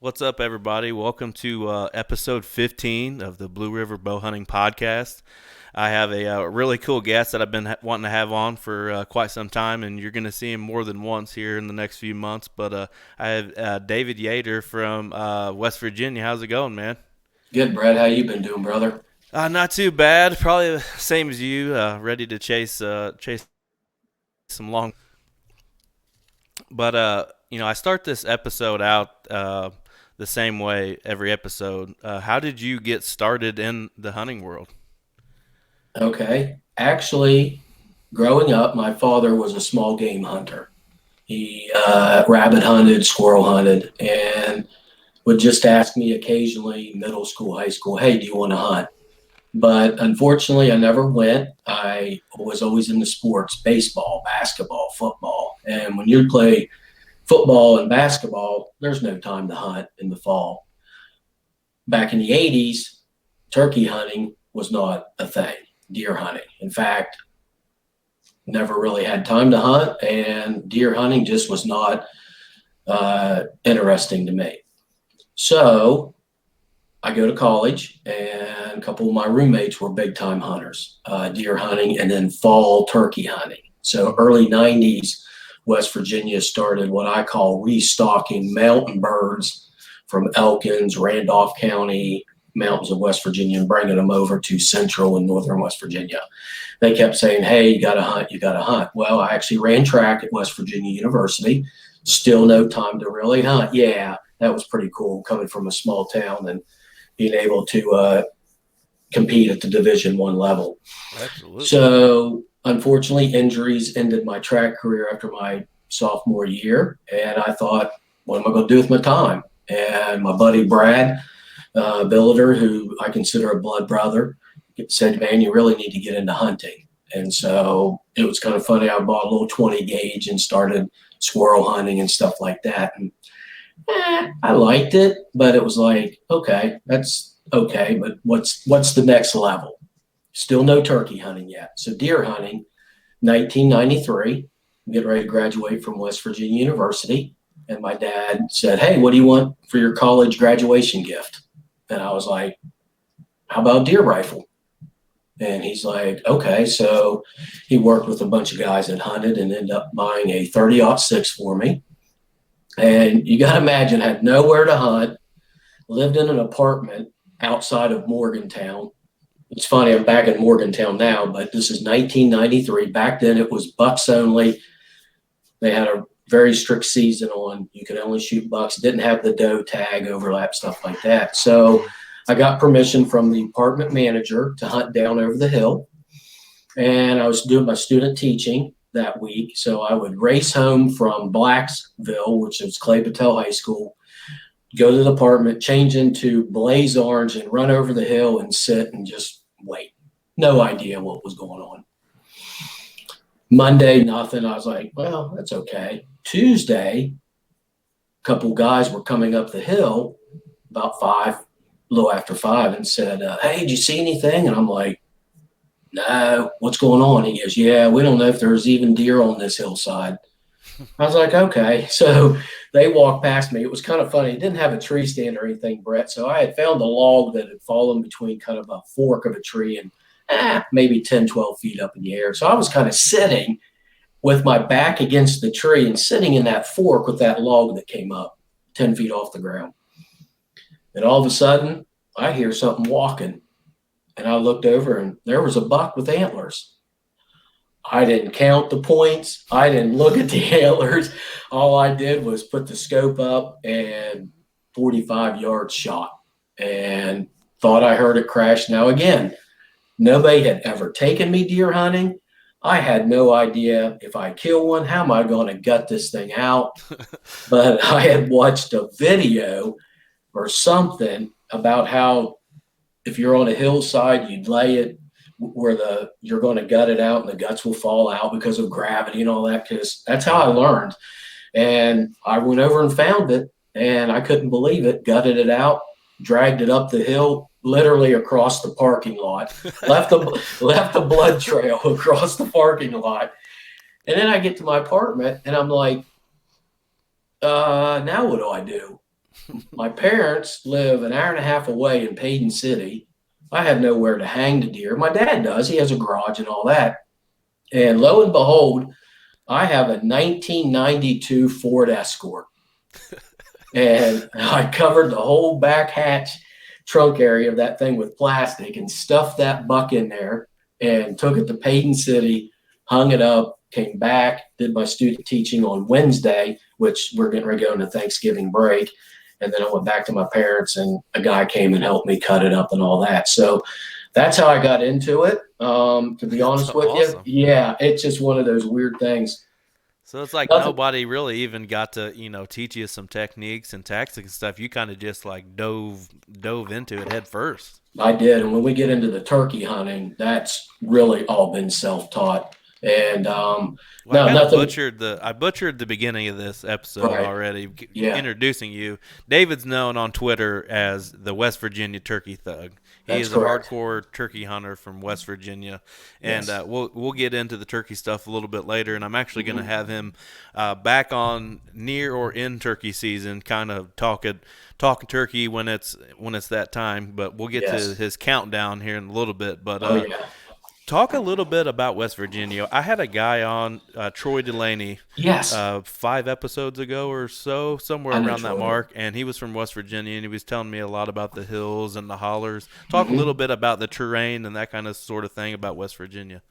What's up, everybody? Welcome to episode 15 of the Blue River Bow Hunting Podcast. I have a really cool guest that I've been wanting to have on for quite some time, and you're going to see him more than once here in the next few months. But I have David Yeater from West Virginia. How's it going, man? Good, Brad. How you been doing, brother? Not too bad. Probably the same as you. Ready to chase some long. But I start this episode out the same way every episode. How did you get started in the hunting world? Okay. Actually, growing up, my father was a small game hunter. He rabbit hunted, squirrel hunted, and would just ask me occasionally, middle school, high school, hey, do you want to hunt? But unfortunately, I never went. I was always into sports, baseball, basketball, football. And when you play football and basketball, there's no time to hunt in the fall. Back in the 80s, turkey hunting was not a thing, deer hunting. In fact, never really had time to hunt, and deer hunting just was not interesting to me. So I go to college, and a couple of my roommates were big time hunters, deer hunting and then fall turkey hunting. So early 90s, West Virginia started what I call restocking mountain birds from Elkins, Randolph County, mountains of West Virginia, and bringing them over to central and northern West Virginia. They kept saying, hey, you got to hunt, you got to hunt. Well, I actually ran track at West Virginia University. Still no time to really hunt. Yeah, that was pretty cool coming from a small town and being able to compete at the Division I level. Absolutely. So unfortunately, injuries ended my track career after my sophomore year. And I thought, what am I going to do with my time? And my buddy Brad Billiter, who I consider a blood brother, said, man, you really need to get into hunting. And so it was kind of funny. I bought a little 20 gauge and started squirrel hunting and stuff like that. And I liked it, but it was like, okay, that's okay. But what's the next level? Still no turkey hunting yet. So deer hunting, 1993, I'm getting ready to graduate from West Virginia University. And my dad said, hey, what do you want for your college graduation gift? And I was like, how about a deer rifle? And he's like, okay. So he worked with a bunch of guys that hunted and ended up buying a 30-06 for me. And you got to imagine, had nowhere to hunt, lived in an apartment outside of Morgantown. It's funny, I'm back in Morgantown now, but this is 1993. Back then it was bucks only. They had a very strict season on. You could only shoot bucks, didn't have the doe tag overlap, stuff like that. So I got permission from the apartment manager to hunt down over the hill. And I was doing my student teaching that week. So I would race home from Blacksville, which is Clay Patel High School, go to the apartment, change into blaze orange, and run over the hill and sit and just wait. No idea what was going on. Monday, nothing. I was like, well, that's okay. Tuesday, a couple guys were coming up the hill about 5, a little after 5, and said, hey, did you see anything? And I'm like, no, what's going on? He goes, yeah, we don't know if there's even deer on this hillside. I was like, okay. So they walked past me. It was kind of funny. It didn't have a tree stand or anything, Brett. So I had found a log that had fallen between kind of a fork of a tree and maybe 10, 12 feet up in the air. So I was kind of sitting with my back against the tree and sitting in that fork with that log that came up 10 feet off the ground. And all of a sudden, I hear something walking. And I looked over and there was a buck with antlers. I didn't count the points. I didn't look at the antlers. All I did was put the scope up and 45 yards shot and thought I heard it crash. Now, again, nobody had ever taken me deer hunting. I had no idea if I kill one, how am I going to gut this thing out? But I had watched a video or something about how if you're on a hillside, you'd lay it where you're going to gut it out and the guts will fall out because of gravity and all that. Because that's how I learned. And I went over and found it, and I couldn't believe it. Gutted it out, dragged it up the hill, literally across the parking lot. left a blood trail across the parking lot. And then I get to my apartment, and I'm like, now what do I do? My parents live an hour and a half away in Paden City. I have nowhere to hang the deer. My dad does. He has a garage and all that. And lo and behold, I have a 1992 Ford Escort. And I covered the whole back hatch trunk area of that thing with plastic and stuffed that buck in there and took it to Paden City, hung it up, came back, did my student teaching on Wednesday, which we're getting ready to go into Thanksgiving break. And then I went back to my parents and a guy came and helped me cut it up and all that. So that's how I got into it. To be That's honest with awesome. you, yeah, it's just one of those weird things. So it's like Nothing. nobody really even got to, teach you some techniques and tactics and stuff. You kind of just like dove into it head first. I did. And when we get into the turkey hunting, that's really all been self-taught. And Well, I no, kind of nothing. butchered the beginning of this episode Right. already, Yeah, introducing you. David's known on Twitter as the West Virginia Turkey Thug. He that's is a correct. hardcore turkey hunter from West Virginia, and Yes. we'll get into the turkey stuff a little bit later. And I'm actually going to Mhm. have him back on near or in turkey season, kind of talking turkey when it's that time. But we'll get to Yes. his countdown here in a little bit. But Oh, yeah. talk a little bit about West Virginia. I had a guy on, Troy Delaney, Yes. 5 episodes ago or so, somewhere I know around that Troy. mark, and he was from West Virginia, and he was telling me a lot about the hills and the hollers. Talk a little Hmm. bit about the terrain and that kind of sort of thing about West Virginia.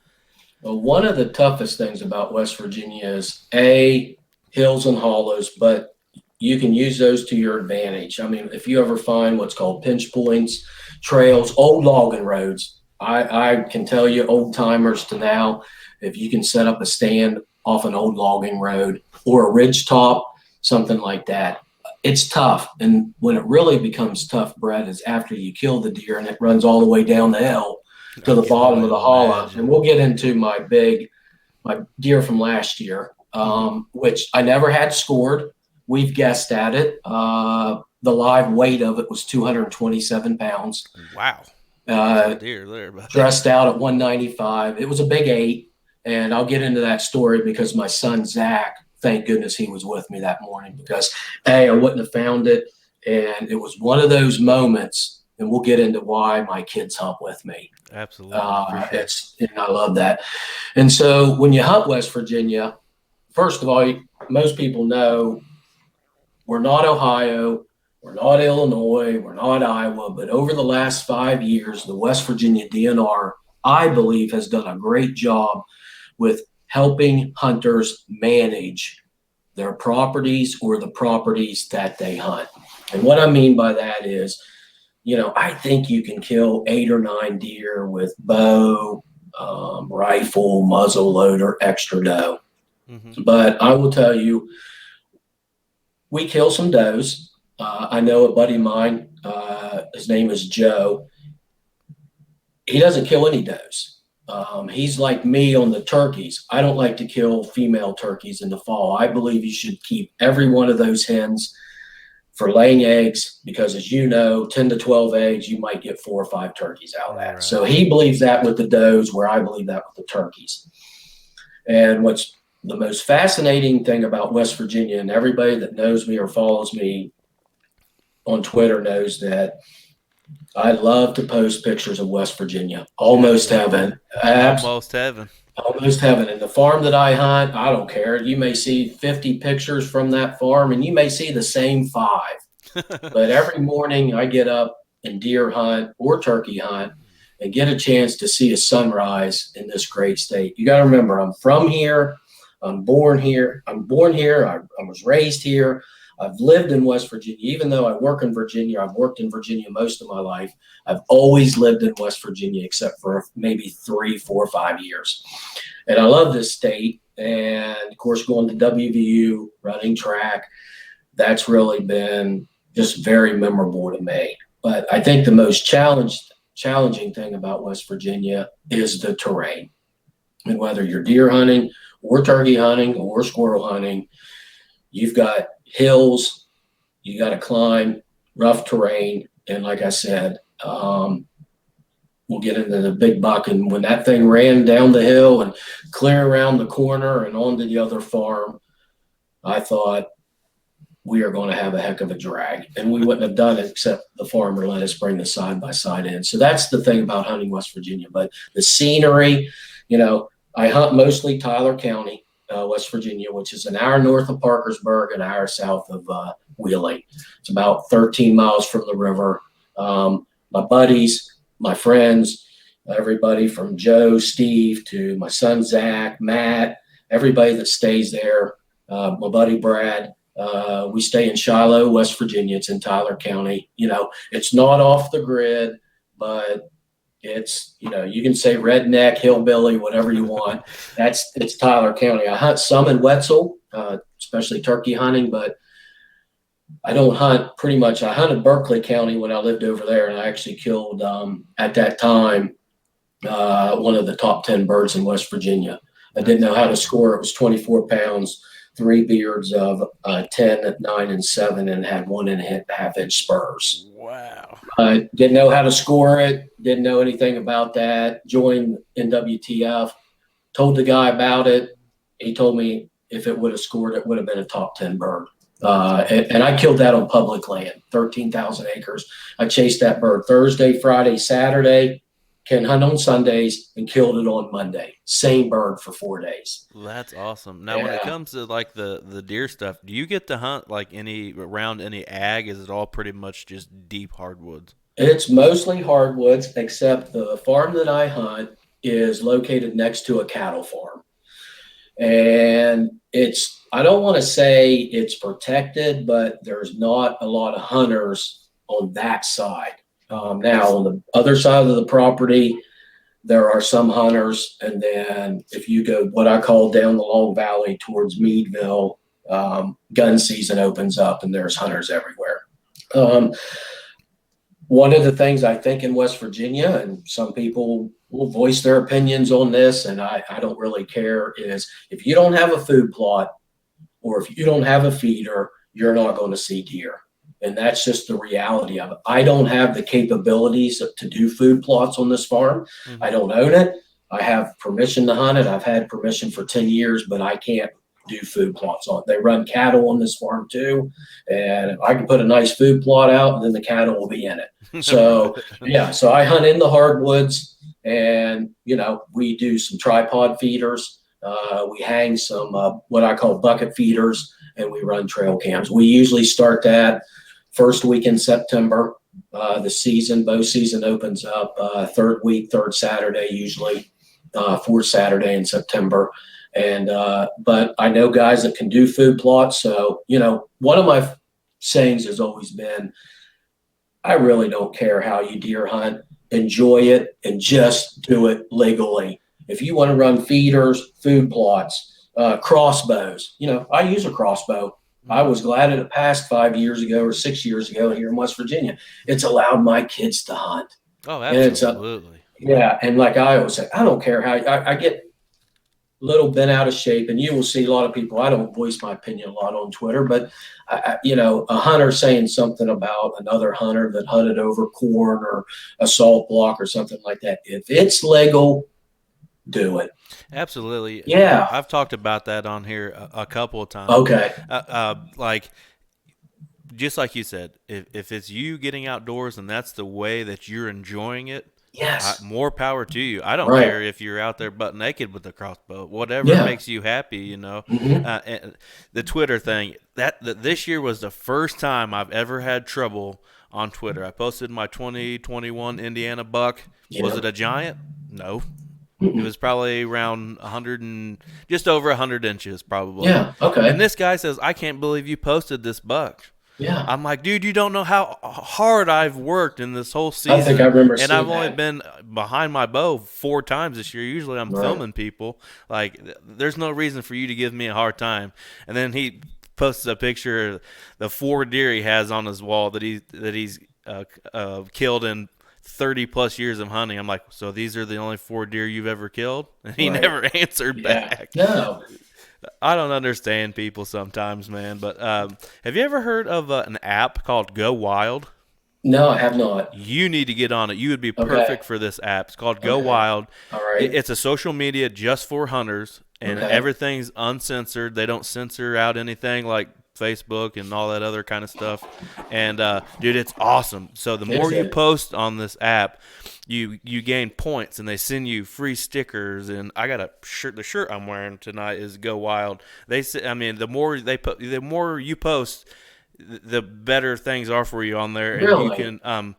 Well, one of the toughest things about West Virginia is A, hills and hollows, but you can use those to your advantage. I mean, if you ever find what's called pinch points, trails, old logging roads, I can tell you, old timers to now, if you can set up a stand off an old logging road or a ridge top, something like that, it's tough. And when it really becomes tough, Brett, is after you kill the deer and it runs all the way down the hill to I the can bottom of only the hollow. And imagine. we'll get into my deer from last year, Hmm. which I never had scored. We've guessed at it. The live weight of it was 227 pounds. Wow. That's a Uh, deer there, buddy. Dressed out at 195. It was a big eight. And I'll get into that story because my son, Zach, thank goodness he was with me that morning because, A, I wouldn't have found it. And it was one of those moments, and we'll get into why my kids hunt with me. Absolutely, for sure. And I love that. And so when you hunt West Virginia, first of all, most people know we're not Ohio, we're not Illinois, we're not Iowa, but over the last 5 years, the West Virginia DNR, I believe, has done a great job with helping hunters manage their properties or the properties that they hunt. And what I mean by that is, I think you can kill 8 or 9 deer with bow, rifle, muzzle loader, extra doe. Hmm. But I will tell you, we kill some does. I know a buddy of mine, his name is Joe. He doesn't kill any does. He's like me on the turkeys. I don't like to kill female turkeys in the fall. I believe you should keep every one of those hens for laying eggs because, as you know, 10 to 12 eggs, you might get 4 or 5 turkeys out of that. Right. So he believes that with the does, where I believe that with the turkeys. And what's the most fascinating thing about West Virginia, and everybody that knows me or follows me on Twitter knows that I love to post pictures of West Virginia. Almost Absolutely. heaven. Almost heaven. Almost heaven. And the farm that I hunt, I don't care. You may see 50 pictures from that farm and you may see the same 5. But every morning I get up and deer hunt or turkey hunt and get a chance to see a sunrise in this great state. You got to remember, I'm from here. I'm born here. I was raised here. I've lived in West Virginia. Even though I work in Virginia, I've worked in Virginia most of my life. I've always lived in West Virginia, except for maybe 3, 4, 5 years. And I love this state. And of course, going to WVU, running track, that's really been just very memorable to me. But I think the most challenging thing about West Virginia is the terrain. And whether you're deer hunting or turkey hunting or squirrel hunting, you've got hills, you got to climb, rough terrain. And like I said, we'll get into the big buck. And when that thing ran down the hill and clear around the corner and onto the other farm, I thought, we are going to have a heck of a drag. And we wouldn't have done it except the farmer let us bring the side by side in. So that's the thing about hunting West Virginia. But the scenery, I hunt mostly Tyler County, West Virginia, which is an hour north of Parkersburg, an hour south of Wheeling. It's about 13 miles from the river. My buddies, my friends, everybody from Joe, Steve to my son Zach, Matt, everybody that stays there, my buddy Brad. We stay in Shiloh, West Virginia. It's in Tyler County. It's not off the grid, but it's, you can say redneck, hillbilly, whatever you want. It's Tyler County. I hunt some in Wetzel, especially turkey hunting, but I don't hunt pretty much. I hunted Berkeley County when I lived over there, and I actually killed, at that time, one of the top 10 birds in West Virginia. I didn't know how to score. It was 24 pounds, 3 beards of 10, 9, and 7, and had 1.5 inch spurs. Wow. Didn't know how to score it. Didn't know anything about that. Joined NWTF. Told the guy about it. He told me if it would have scored, it would have been a top 10 bird. And I killed that on public land, 13,000 acres. I chased that bird Thursday, Friday, Saturday. Can hunt on Sundays, and killed it on Monday. Same bird for 4 days. That's awesome. Now, when it comes to like the deer stuff, do you get to hunt like around any ag? Is it all pretty much just deep hardwoods? It's mostly hardwoods, except the farm that I hunt is located next to a cattle farm. And I don't want to say it's protected, but there's not a lot of hunters on that side. Now, on the other side of the property, there are some hunters. And then if you go what I call down the Long Valley towards Meadville, gun season opens up and there's hunters everywhere. One of the things I think in West Virginia, and some people will voice their opinions on this, and I don't really care, is if you don't have a food plot or if you don't have a feeder, you're not going to see deer. And that's just the reality of it. I don't have the capabilities to do food plots on this farm. Mm-hmm. I don't own it. I have permission to hunt it. I've had permission for 10 years, but I can't do food plots on it. They run cattle on this farm too. And I can put a nice food plot out and then the cattle will be in it. So, so I hunt in the hardwoods, and, we do some tripod feeders. We hang some, what I call bucket feeders, and we run trail cams. We usually start that first week in September. The bow season opens up third week, third Saturday, usually fourth Saturday in September. And but I know guys that can do food plots. So, one of my sayings has always been, I really don't care how you deer hunt. Enjoy it and just do it legally. If you want to run feeders, food plots, crossbows, I use a crossbow. I was glad it passed 5 years ago or 6 years ago here in West Virginia. It's allowed my kids to hunt. Oh, absolutely. And like I always say, I don't care how I get a little bent out of shape, and you will see a lot of people. I don't voice my opinion a lot on Twitter, but a hunter saying something about another hunter that hunted over corn or a salt block or something like that. If it's legal, do it. Absolutely. Yeah. I've talked about that on here a couple of times. Okay. Just like you said, if it's you getting outdoors and that's the way that you're enjoying it, yes, more power to you. I don't care if you're out there butt naked with a crossbow, whatever makes you happy, Mm-hmm. And the Twitter thing, that this year was the first time I've ever had trouble on Twitter. I posted my 2021 Indiana buck. Yeah. Was it a giant? No. It was probably around 100 and just over 100 inches, probably. Yeah. Okay. And this guy says, "I can't believe you posted this buck." Yeah. I'm like, dude, you don't know how hard I've worked in this whole season. I think I remember. And I've only been behind my bow 4 times this year. Usually I'm filming people. Like, there's no reason for you to give me a hard time. And then he posts a picture of the 4 deer he has on his wall that he's killed in 30 plus years of hunting. I'm like, so these are the only 4 deer you've ever killed? And he never answered back. No. I don't understand people sometimes, man. But have you ever heard of an app called Go Wild? No, I have not. You need to get on it. You would be perfect for this app. It's called Go Wild. All right. It's a social media just for hunters, and everything's uncensored. They don't censor out anything like Facebook and all that other kind of stuff. And dude, it's awesome. So the more Is you it? post on this app, you gain points, and they send you free stickers. And I got a shirt. The shirt I'm wearing tonight is Go Wild. They say, I mean, the more the more you post, the better things are for you on there, and you Really? can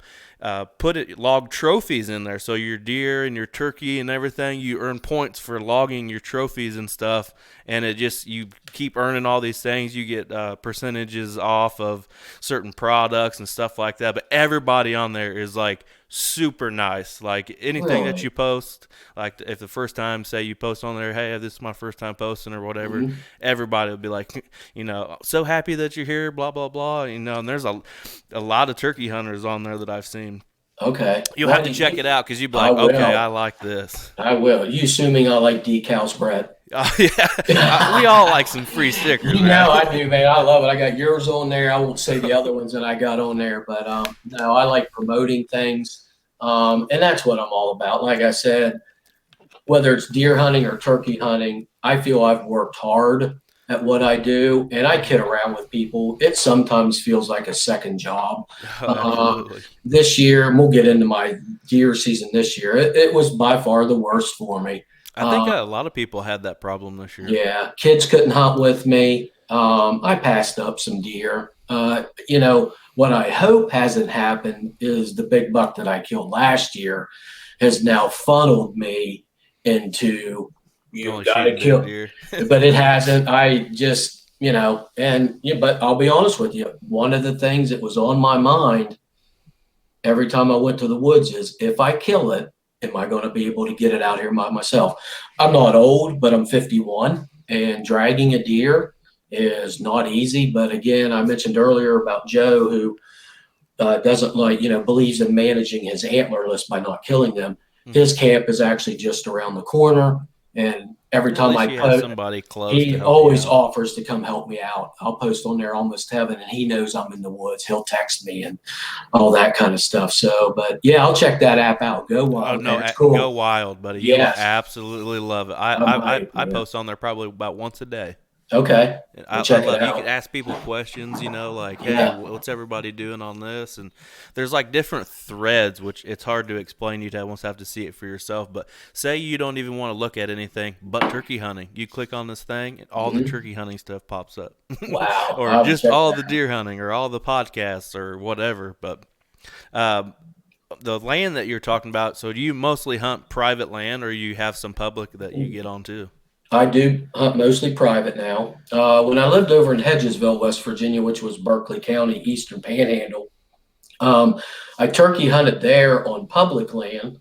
log trophies in there. So your deer and your turkey and everything, you earn points for logging your trophies and stuff. And it just, you keep earning all these things. You get percentages off of certain products and stuff like that. But everybody on there is like super nice. Like anything that Really? you post, like if the first time, say you post on there, hey, this is my first time posting or whatever, Mhm. everybody will be like, so happy that you're here, blah blah blah. And there's a lot of turkey hunters on there that I've seen. Okay. You'll Why have to do check you? it out because you'd be I like, okay, I will. like this. I will. You assuming I like decals, Brett? Yeah, we all like some free stickers, You man. know I do, man. I love it. I got yours on there. I won't say the other ones that I got on there, but no, I like promoting things, and that's what I'm all about. Like I said, whether it's deer hunting or turkey hunting, I feel I've worked hard at what I do, and I kid Mhm. around with people. It sometimes feels like a second job. Oh, Uh, absolutely. this year, and we'll get into my deer season this year. It was by far the worst for me. I think Uh, a lot of people had that problem this year. yeah, kids couldn't hunt with me. I passed up some deer. What I hope hasn't happened is the big buck that I killed last year has now funneled me into you've Only got to shooting big kill, deer. but it hasn't. I just, and yeah, but I'll be honest with you. One of the things that was on my mind every time I went to the woods is if I kill it, am I going to be able to get it out here by myself? I'm not old, but I'm 51, and dragging a deer is not easy. But again, I mentioned earlier about Joe, who doesn't believes in managing his antler list by not killing them. Hmm. His camp is actually just around the corner, and every Well, at time least I you have post, somebody close to he help you always out. offers to come help me out. I'll post on there almost heaven, and he knows I'm in the woods. He'll text me and all that kind of stuff. So, but yeah, I'll check that app out. Go Oh Wild, man. no, It's go cool. wild, buddy. You will Yes, absolutely love it. I I I I, might. I Yeah. post on there probably about once a day. Okay. And We'll I check it love it. You can out. ask people questions, like, hey, Yeah. what's everybody doing on this? And there's like different threads, which it's hard to explain. You'd almost have to see it for yourself. But say you don't even want to look at anything but turkey hunting. You click on this thing, and all the Mhm. turkey hunting stuff pops up, Wow. or I will just check all that the out. deer hunting, or all the podcasts, or whatever. But um, the land that you're talking about, so do you mostly hunt private land, or you have some public that you get on too? I do hunt mostly private now. When I lived over in Hedgesville, West Virginia, which was Berkeley County, Eastern Panhandle, um, I turkey hunted there on public land.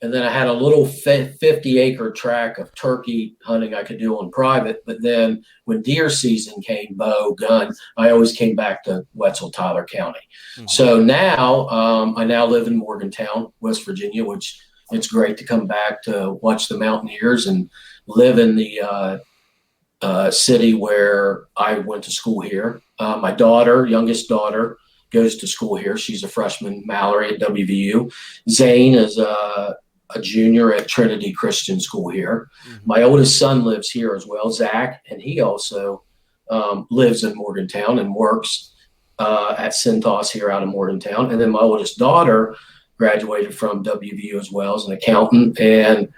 And then I had a little 50-acre tract of turkey hunting I could do on private. But then when deer season came, bow, gun, I always came back to Wetzel, Tyler County. Hmm. So now I now live in Morgantown, West Virginia, which it's great to come back to watch the Mountaineers and live in the city where I went to school here. My daughter, youngest daughter, goes to school here. She's a freshman, Mallory at WVU. Zane is a junior at Trinity Christian School here. Hmm. My oldest son lives here as well, Zach, and he also lives in Morgantown and works at Cintas here out of Morgantown. And then my oldest daughter graduated from WVU as well as an accountant and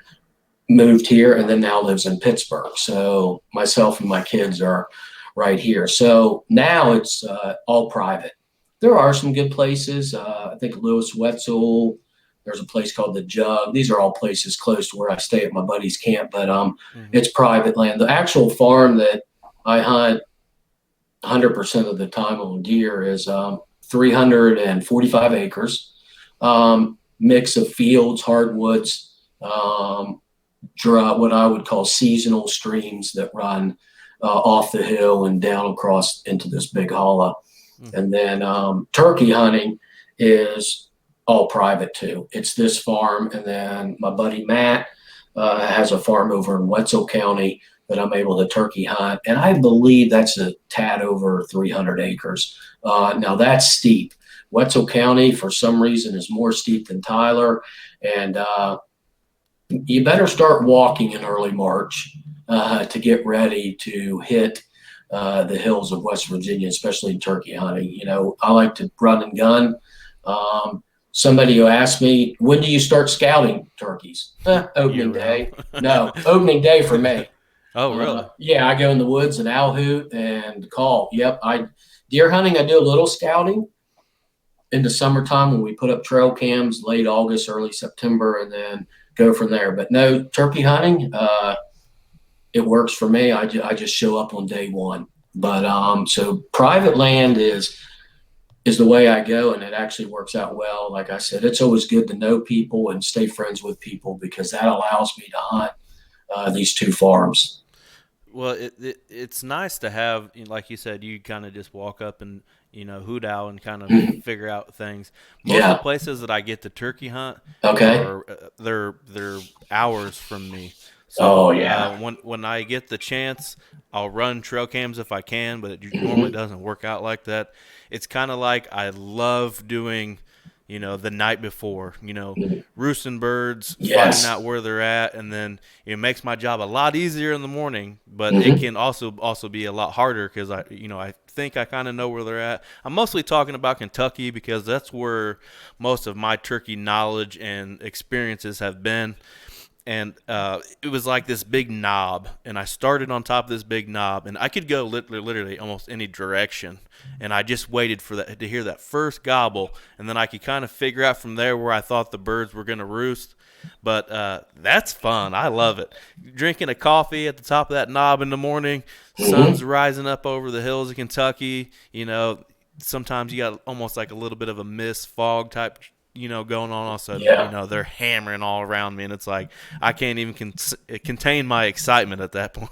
moved here and then now lives in Pittsburgh. So myself and my kids are right here. So now it's all private. There are some good places. I think Lewis Wetzel. There's a place called the Jug. These are all places close to where I stay at my buddy's camp, but Hmm. it's private land. The actual farm that I hunt 100% of the time on deer is 345 acres, mix of fields, hardwoods, what I would call seasonal streams that run off the hill and down across into this big hollow. Hmm. And then turkey hunting is all private too. It's this farm, and then my buddy Matt has a farm over in Wetzel County that I'm able to turkey hunt, and I believe that's a tad over 300 acres. Now that's steep. Wetzel County, for some reason, is more steep than Tyler, and you better start walking in early March to get ready to hit the hills of West Virginia, especially turkey hunting. I like to run and gun. Somebody who asked me, when do you start scouting turkeys? Year Opening round. day. No, opening day for me. Oh, really? Yeah, I go in the woods and owl hoot and call. Yep, deer hunting. I do a little scouting in the summertime when we put up trail cams, late August, early September, and then go from there. But no, turkey hunting, it works for me. I just show up on day one. But so private land is the way I go, and it actually works out well. Like I said, it's always good to know people and stay friends with people because that allows me to hunt these two farms. Well, it's nice to have, like you said, you kind of just walk up and hoot owl and kind of figure out things. Most of the Yeah. places that I get to turkey hunt Okay. are they're hours from me. So Oh yeah. when I get the chance, I'll run trail cams if I can, but it normally Mhm. doesn't work out like that. It's kind of like I love doing, the night before, roosting birds, finding Yes. out where they're at, and then it makes my job a lot easier in the morning. But it Hmm. can also be a lot harder because I think I kind of know where they're at. I'm mostly talking about Kentucky because that's where most of my turkey knowledge and experiences have been. And it was like this big knob, and I started on top of this big knob, and I could go literally almost any direction, and I just waited for that to hear that first gobble, and then I could kind of figure out from there where I thought the birds were going to roost. But that's fun. I love it. Drinking a coffee at the top of that knob in the morning, Hmm. sun's rising up over the hills of Kentucky. Sometimes you got almost like a little bit of a mist fog type going on. All of a sudden, Yeah. they're hammering all around me, and it's like I can't even contain my excitement at that point.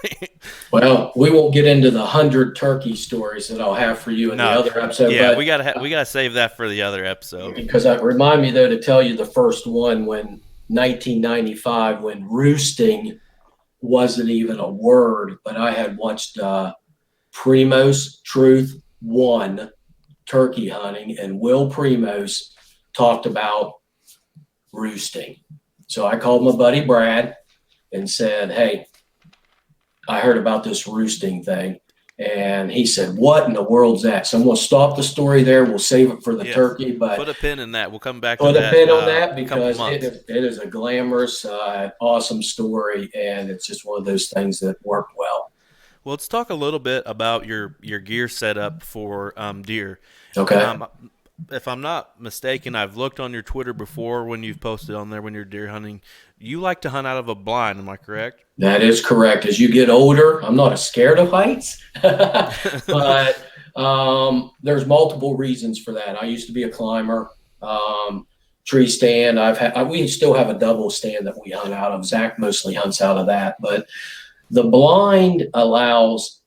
Well, we won't get into the 100 turkey stories that I'll have for you in the No, other episode, yeah, but we gotta save that for the other episode. because that remind me though to tell you the first one when 1995 when roosting wasn't even a word, but I had watched Primos Truth One turkey hunting, and Will Primos talked about roosting. So I called my buddy Brad and said, "Hey, I heard about this roosting thing." And he said, "What in the world's that?" So I'm going to stop the story there. We'll save it for the Yes, turkey, but put a pin in that. We'll come back to put a that pin on that a couple because months. it is a glamorous, awesome story. And it's just one of those things that worked well. Well, let's talk a little bit about your gear setup for deer. Okay. Um, if I'm not mistaken, I've looked on your Twitter before when you've posted on there when you're deer hunting. You like to hunt out of a blind, am I correct? That is correct. As you get older, I'm not scared of heights, but there's multiple reasons for that. I used to be a climber, tree stand. We still have a double stand that we hunt out of. Zach mostly hunts out of that, but the blind allows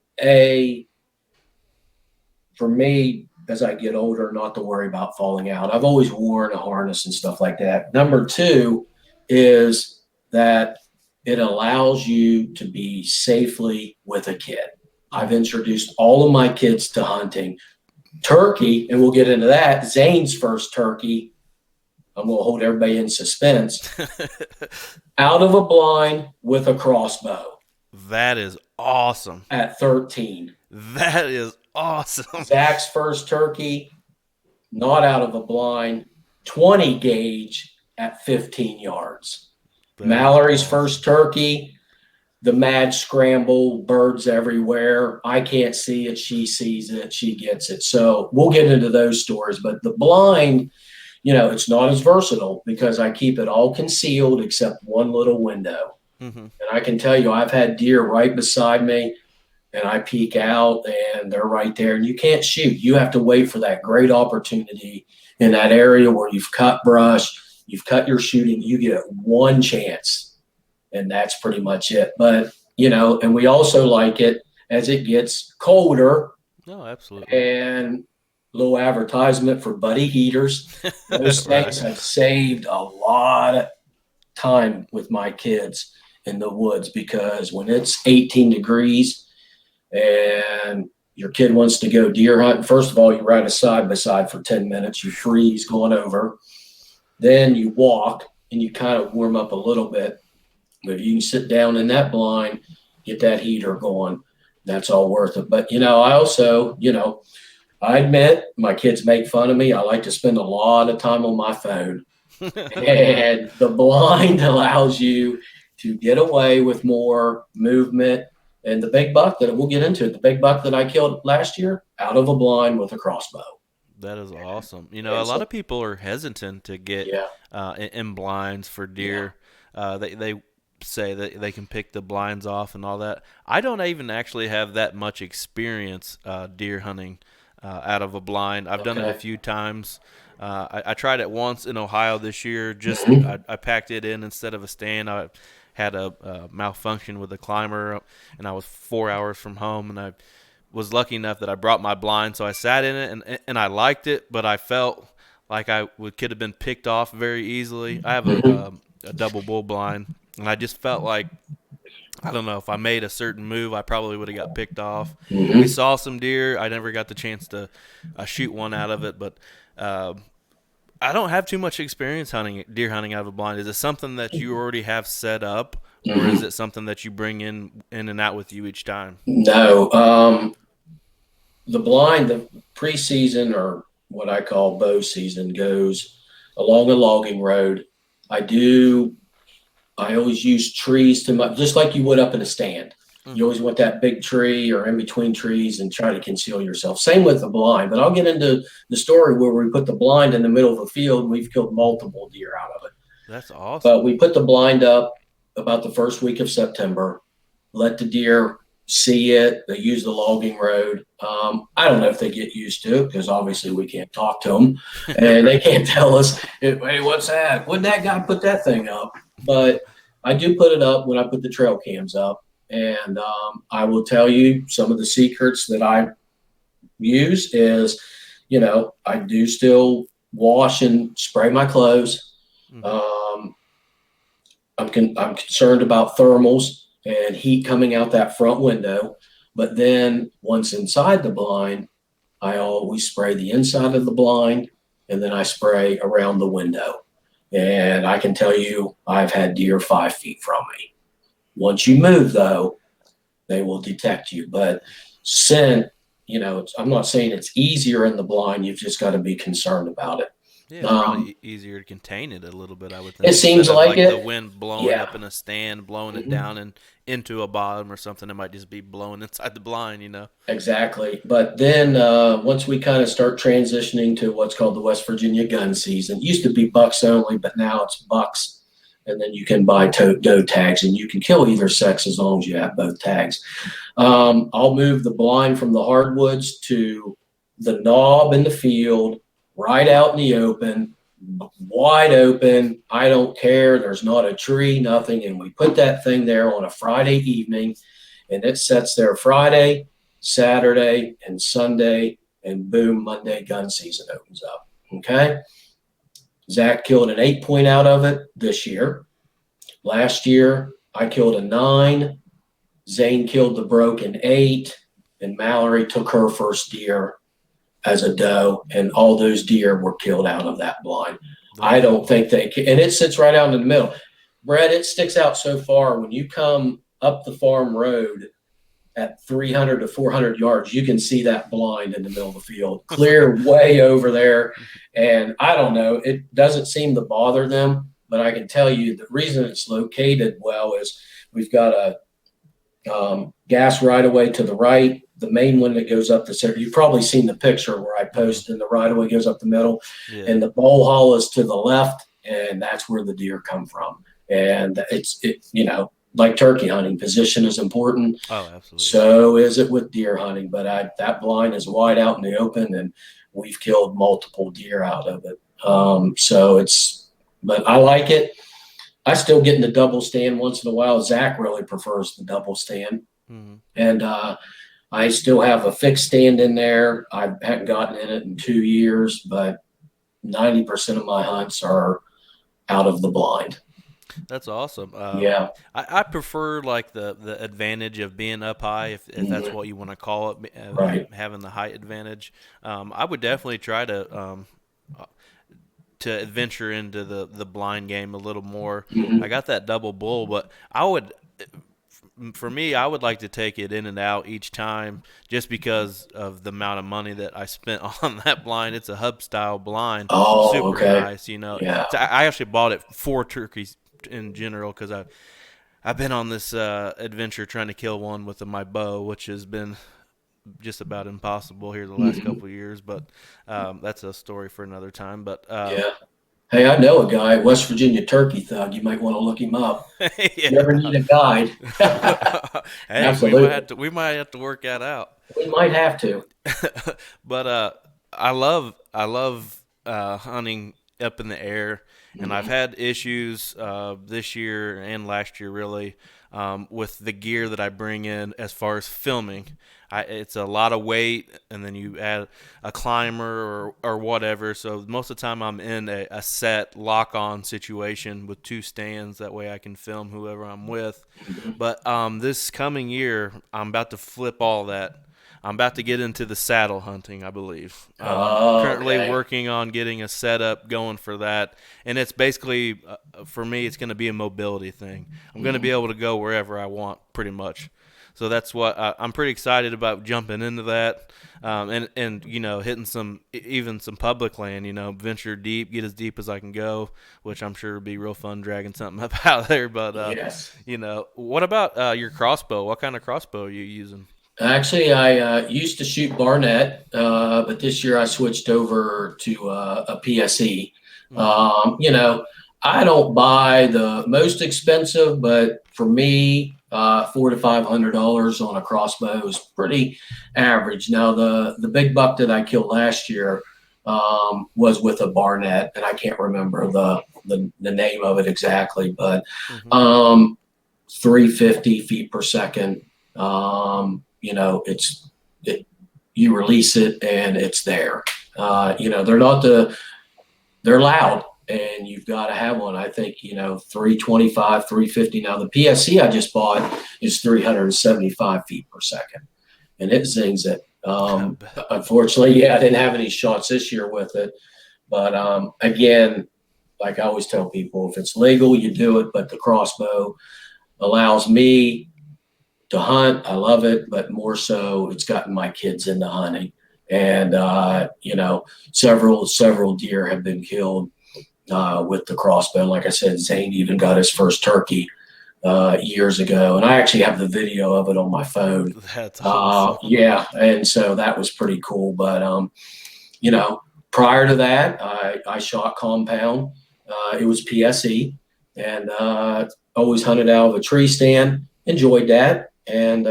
for me as I get older not to worry about falling out. I've always worn a harness and stuff like that. Number two is that it allows you to be safely with a kid. I've introduced all of my kids to hunting. Turkey, and we'll get into that. Zane's first turkey, I'm going to hold everybody in suspense, out of a blind with a crossbow That is awesome. at 13. That is awesome. Zach's first turkey, not out of a blind, 20 gauge at 15 yards. That Mallory's is awesome. first turkey, the mad scramble, birds everywhere. I can't see it. She sees it. She gets it. So we'll get into those stories. But the blind, it's not as versatile because I keep it all concealed except one little window. Mm-hmm. And I can tell you, I've had deer right beside me and I peek out and they're right there and you can't shoot. You have to wait for that great opportunity in that area where you've cut brush, you've cut your shooting, you get one chance and that's pretty much it. But, and we also like it as it gets colder. No, absolutely. And little advertisement for buddy heaters. Those things have saved a lot of time with my kids in the woods because when it's 18 degrees and your kid wants to go deer hunting, first of all, you ride a side by side for 10 minutes, you freeze going over, then you walk and you kind of warm up a little bit. But you can sit down in that blind, get that heater going. That's all worth it. But I also, I admit my kids make fun of me. I like to spend a lot of time on my phone, and the blind allows you to get away with more movement. And the big buck that we'll get into, the big buck that I killed last year out of a blind with a crossbow. That is awesome. A And lot so, of people are hesitant to get yeah, in blinds for yeah. deer. They say that they can pick the blinds off and all that. I don't even actually have that much experience deer hunting out of a blind. I've done it a Okay. few times. I tried it once in Ohio this year. Just Hmm. I packed it in instead of a stand. I had a malfunction with a climber, and I was 4 hours from home, and I was lucky enough that I brought my blind, so I sat in it and I liked it, but I felt like could have been picked off very easily. I have Hmm. a double bull blind, and I just felt like I don't know if I made a certain move, I probably would have got picked off. We Hmm. saw some deer. I never got the chance to shoot one out of it, but uh, I don't have too much experience hunting deer hunting out of a blind. Is it something that you already have set up, or is Hmm. it something that you bring in and out with you each time? No, the blind, the preseason, or what I call bow season, goes along a logging road. I do. I always use trees to just like you would up in a stand. You Mm-hmm. always want that big tree or in between trees and try to conceal yourself. Same with the blind, but I'll get into the story where we put the blind in the middle of a field. And we've killed multiple deer out of it. That's But awesome. we put the blind up about the first week of September, let the deer see it. They use the logging road. I don't know if they get used to it because obviously we can't talk to them and they Right. can't tell us, hey, what's that? When that guy put that thing up? But I do put it up when I put the trail cams up. And I will tell you some of the secrets that I use is, I do still wash and spray my clothes. Mm-hmm. Um, I'm concerned about thermals and heat coming out that front window. But then once inside the blind, I always spray the inside of the blind and then I spray around the window. And I can tell you, I've had deer 5 feet from me. Once you move, though, they will detect you. But scent, I'm not saying it's easier in the blind. You've just got to be concerned about Yeah, it. it's probably easier to contain it a little bit, I would It think, instead seems of like like the it. wind blowing Yeah. up in a stand, blowing it Mhm. down and into a bottom or something. It might just be blowing inside the blind. Exactly. But then once we kind of start transitioning to what's called the West Virginia gun season, it used to be bucks only, but now it's bucks. And then you can buy doe tags and you can kill either sex as long as you have both tags. I'll move the blind from the hardwoods to the knob in the field, right out in the open, wide open. I don't care. There's not a tree, nothing. And we put that thing there on a Friday evening and it sets there Friday, Saturday, and Sunday, and boom, Monday gun season opens up. Okay. Zach killed an 8 point out of it this year. Last year, I killed a 9. Zane killed the broken 8, and Mallory took her first deer as a doe, and all those deer were killed out of that blind. That I is don't think awesome. they can, and it sits right out in the middle. Brett, it sticks out so far when you come up the farm road at 300 to 400 yards, you can see that blind in the middle of the field, clear way over there. And I don't know, it doesn't seem to bother them, but I can tell you the reason it's located well is we've got a gas right away to the right, the main one that goes up the center. You've probably seen the picture where I Hmm. post and the right away goes up the middle, Yeah. and the bowl hall is to the left, and that's where the deer come from. And like turkey hunting, position is important. Oh, absolutely. So is it with deer hunting, but that blind is wide out in the open, and we've killed multiple deer out of it. But I like it. I still get in the double stand once in a while. Zach really prefers the double stand, Hmm. and I still have a fixed stand in there. I haven't gotten in it in 2 years, but 90% of my hunts are out of the blind. That's awesome. Yeah. I prefer like the advantage of being up high, if that's Mm-hmm. what you want to call it, Right. having the height advantage. I would definitely try to adventure into the blind game a little more. I Mm-hmm. got that double bull, but I would for me, I would like to take it in and out each time, just because of the amount of money that I spent on that blind. It's a hub style blind, Oh, super okay. nice. Yeah. So I actually bought it for turkeys in general, because I've been on this adventure trying to kill one with my bow, which has been just about impossible here the last Mhm. couple of years. But that's a story for another time. But Yeah. Hey, I know a guy, West Virginia turkey thug. You might want to look him up. If you ever yeah. need a guide. Hey, Absolutely. we might have to work that out. We might have to. But I love hunting up in the air, and I've Mhm. had issues this year and last year really with the gear that I bring in as far as filming. It's a lot of weight, and then you add a climber or whatever. So most of the time I'm in a set lock-on situation with two stands. That way I can film whoever I'm with. Mhm. But this coming year, I'm about to flip all that. I'm about to get into the saddle hunting, I believe. I'm Oh, currently okay. working on getting a setup going for that, and it's basically for me, it's going to be a mobility thing. I'm going to be Mhm. able to go wherever I want, pretty much. So that's what I'm pretty excited about jumping into that, and hitting even some public land. Venture deep, get as deep as I can go, which I'm sure would be real fun dragging something up out of there. But Yes. what about your crossbow? What kind of crossbow are you using? Actually, I used to shoot Barnett, but this year I switched over to a PSE. Mm-hmm. I don't buy the most expensive, but for me, $400 to $500 on a crossbow is pretty average. Now, the big buck that I killed last year was with a Barnett, and I can't remember the name of it exactly, but Mm-hmm. um, 350 feet per second. You release it and it's there. They're loud and you've got to have one. I think 325, 350. Now the PSC I just bought is 375 feet per second, and it zings it. I bet. Unfortunately, yeah, I didn't have any shots this year with it, but again, like I always tell people, if it's legal, you do it. But the crossbow allows me to hunt. I love it, but more so, it's gotten my kids into hunting. And several deer have been killed with the crossbow. Like I said, Zane even got his first turkey years ago, and I actually have the video of it on my phone. That's awesome. Yeah, and so that was pretty cool. But you know, prior to that, I shot compound. It was PSE, and always hunted out of a tree stand. Enjoyed that, and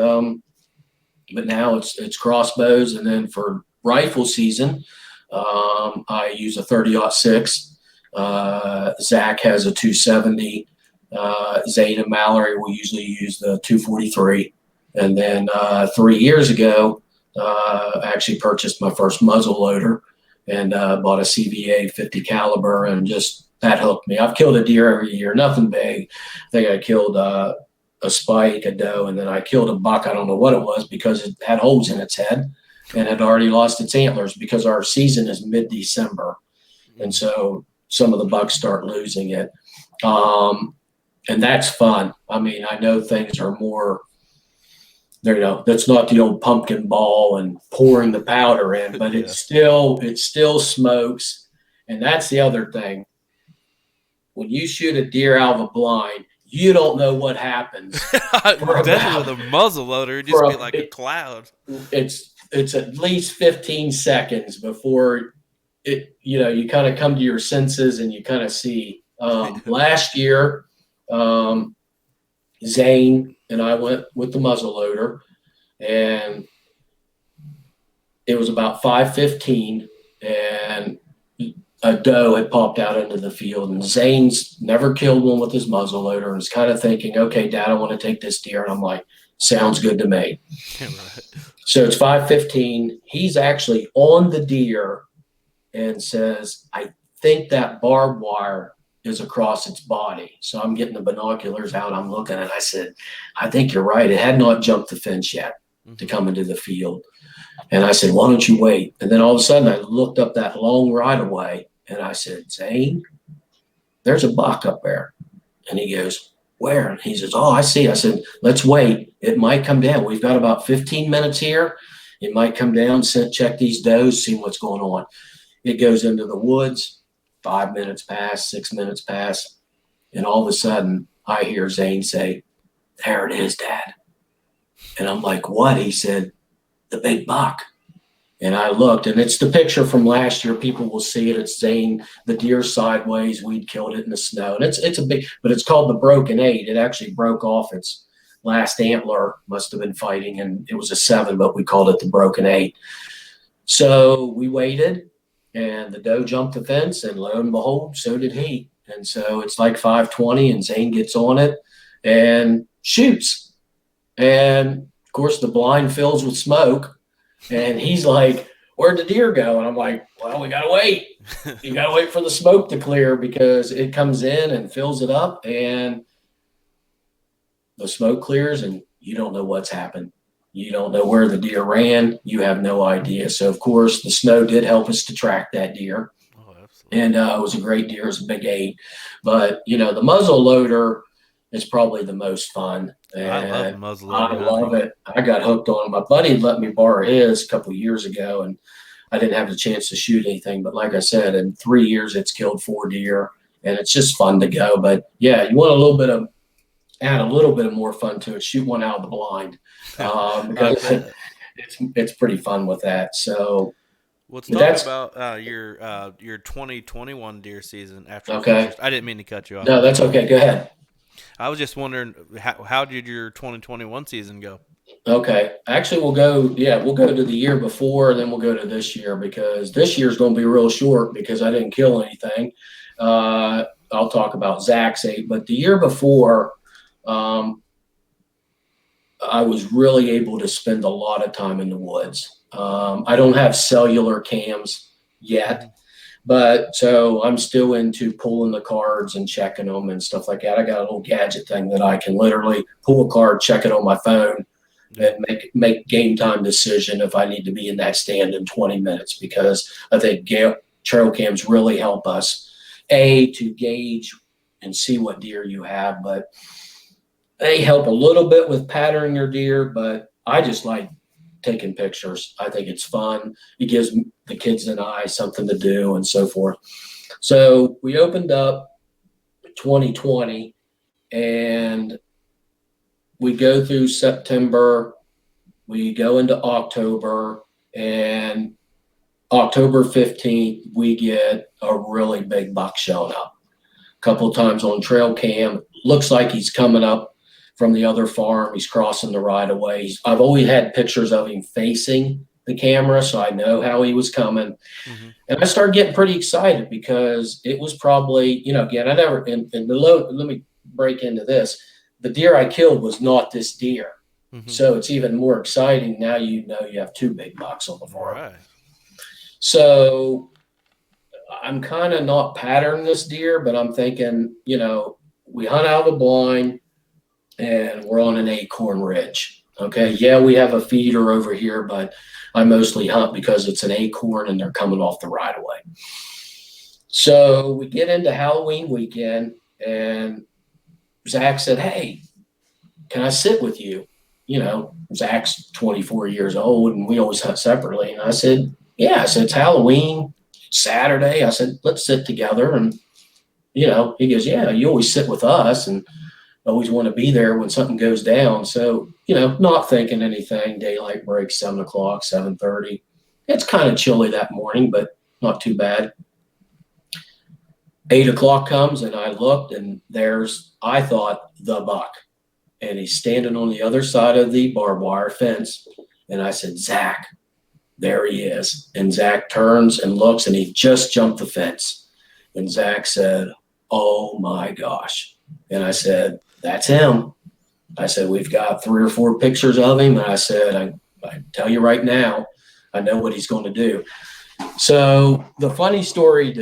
but now it's crossbows, and then for rifle season, I use a 30-06. Zach has a 270. Zane and Mallory will usually use the 243. And then 3 years ago, I actually purchased my first muzzle loader and bought a CVA 50 caliber, and just that hooked me. I've killed a deer every year, nothing big. I think I killed a spike, a doe, and then I killed a buck. I don't know what it was because it had holes in its head and had already lost its antlers because our season is mid-December. And Mm. so some of the bucks start losing it. And that's fun. I mean, I know things are more, that's not the old pumpkin ball and pouring the powder in, but Yeah. it still smokes. And that's the other thing. When you shoot a deer out of a blind, you don't know what happens for Definitely with about a muzzle loader, it'd just for be a, like a cloud. it's at least 15 seconds before you kind of come to your senses and you kind of see. Last year, Zane and I went with the muzzle loader, and it was about 5:15, and a doe had popped out into the field, and Zane's never killed one with his muzzle loader, and is kind of thinking, okay, Dad, I want to take this deer, and I'm like, sounds good to me. Right. So it's 5:15. He's actually on the deer and says, I think that barbed wire is across its body. So I'm getting the binoculars out. I'm looking, and I said, I think you're right. It had not jumped the fence yet to Mm-hmm. come into the field. And I said, why don't you wait? And then all of a sudden I looked up that long right of way, and I said, Zane, there's a buck up there. And he goes, Where? And he says, oh, I see. I said, let's wait. It might come down. We've got about 15 minutes here. It might come down, check these does, see what's going on. It goes into the woods. 5 minutes pass, 6 minutes pass. And all of a sudden, I hear Zane say, there it is, Dad. And I'm like, what? He said, the big buck. And I looked, and it's the picture from last year. People will see it. It's Zane, the deer sideways. We'd killed it in the snow. And it's a big, but it's called the Broken 8. It actually broke off its last antler, must have been fighting, and it was a 7, but we called it the Broken 8. So we waited, and the doe jumped the fence, and lo and behold, so did he. And so it's like 5:20, and Zane gets on it and shoots. And of course, the blind fills with smoke. And he's like, where'd the deer go? And I'm like, well, we got to wait. You got to wait for the smoke to clear because it comes in and fills it up. And the smoke clears and you don't know what's happened. You don't know where the deer ran. You have no idea. So, of course, the snow did help us to track that deer. Oh, absolutely. And it was a great deer. It was a big 8. But, the muzzle loader is probably the most fun. And I love muzzleloader. I love it. I got hooked on it. My buddy let me borrow his a couple of years ago, and I didn't have the chance to shoot anything. But like I said, in 3 years, it's killed 4 deer, and it's just fun to go. But yeah, you want add a little bit of more fun to it. Shoot one out of the blind, because it's pretty fun with that. So let's talk about your 2021 deer season after. Okay. I didn't mean to cut you off. No, that's okay. Go ahead. I was just wondering, how did your 2021 season go? Okay. Actually, we'll go to the year before, and then we'll go to this year, because this year's going to be real short because I didn't kill anything. I'll talk about Zach's 8, but the year before, I was really able to spend a lot of time in the woods. I don't have cellular cams yet. But so I'm still into pulling the cards and checking them and stuff like that. I got a little gadget thing that I can literally pull a card, check it on my phone, and make game time decision if I need to be in that stand in 20 minutes, because I think trail cams really help us, to gauge and see what deer you have, but they help a little bit with patterning your deer, but I just like taking pictures. I think it's fun. It gives the kids and I something to do and so forth. So we opened up 2020, and we go through September, we go into October, and October 15th, we get a really big buck showing up. A couple of times on trail cam, looks like he's coming up from the other farm. He's crossing the right of way. I've always had pictures of him facing the camera, so I know how he was coming. Mm-hmm. And I started getting pretty excited because it was probably, again, I never, let me break into this. The deer I killed was not this deer. Mm-hmm. So it's even more exciting. Now you have 2 big bucks on the farm. Right. So I'm kind of not patterning this deer, but I'm thinking, we hunt out of the blind, and we're on an acorn ridge. Okay. Yeah, we have a feeder over here, but I mostly hunt because it's an acorn and they're coming off the right of way. So we get into Halloween weekend, and Zach said, hey, can I sit with you? Zach's 24 years old, and we always hunt separately. And I said, yeah. I said, it's Halloween, Saturday. I said, let's sit together. And, he goes, yeah, you always sit with us, and always want to be there when something goes down. So, not thinking anything. Daylight breaks 7 o'clock, 7:30. It's kind of chilly that morning, but not too bad. 8 o'clock comes, and I looked, and I thought, the buck. And he's standing on the other side of the barbed wire fence. And I said, Zach, there he is. And Zach turns and looks, and he just jumped the fence. And Zach said, oh my gosh. And I said, that's him. I said, we've got 3 or 4 pictures of him. And I said, I tell you right now, I know what he's going to do. So the funny story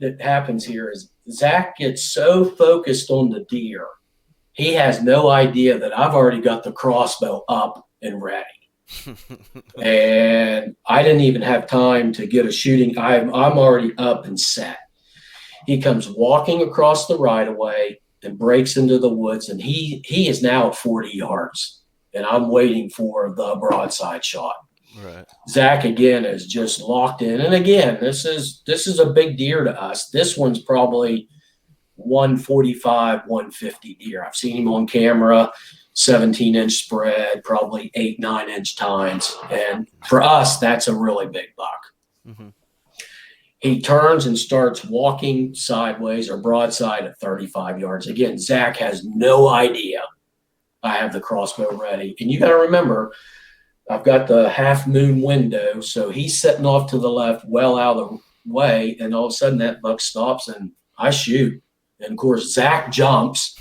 that happens here is Zach gets so focused on the deer, he has no idea that I've already got the crossbow up and ready. And I didn't even have time to get a shooting. I'm already up and set. He comes walking across the right of way. and breaks into the woods. And he is now at 40 yards. And I'm waiting for the broadside shot. Right. Zach again is just locked in. And again, this is a big deer to us. This one's probably 145, 150 deer. I've seen him on camera, 17-inch spread, probably 8, 9-inch tines. And for us, that's a really big buck. Mm-hmm. He turns and starts walking sideways or broadside at 35 yards. Again, Zach has no idea I have the crossbow ready. And you got to remember, I've got the half moon window, so he's sitting off to the left, well out of the way, and all of a sudden that buck stops and I shoot. And of course, Zach jumps,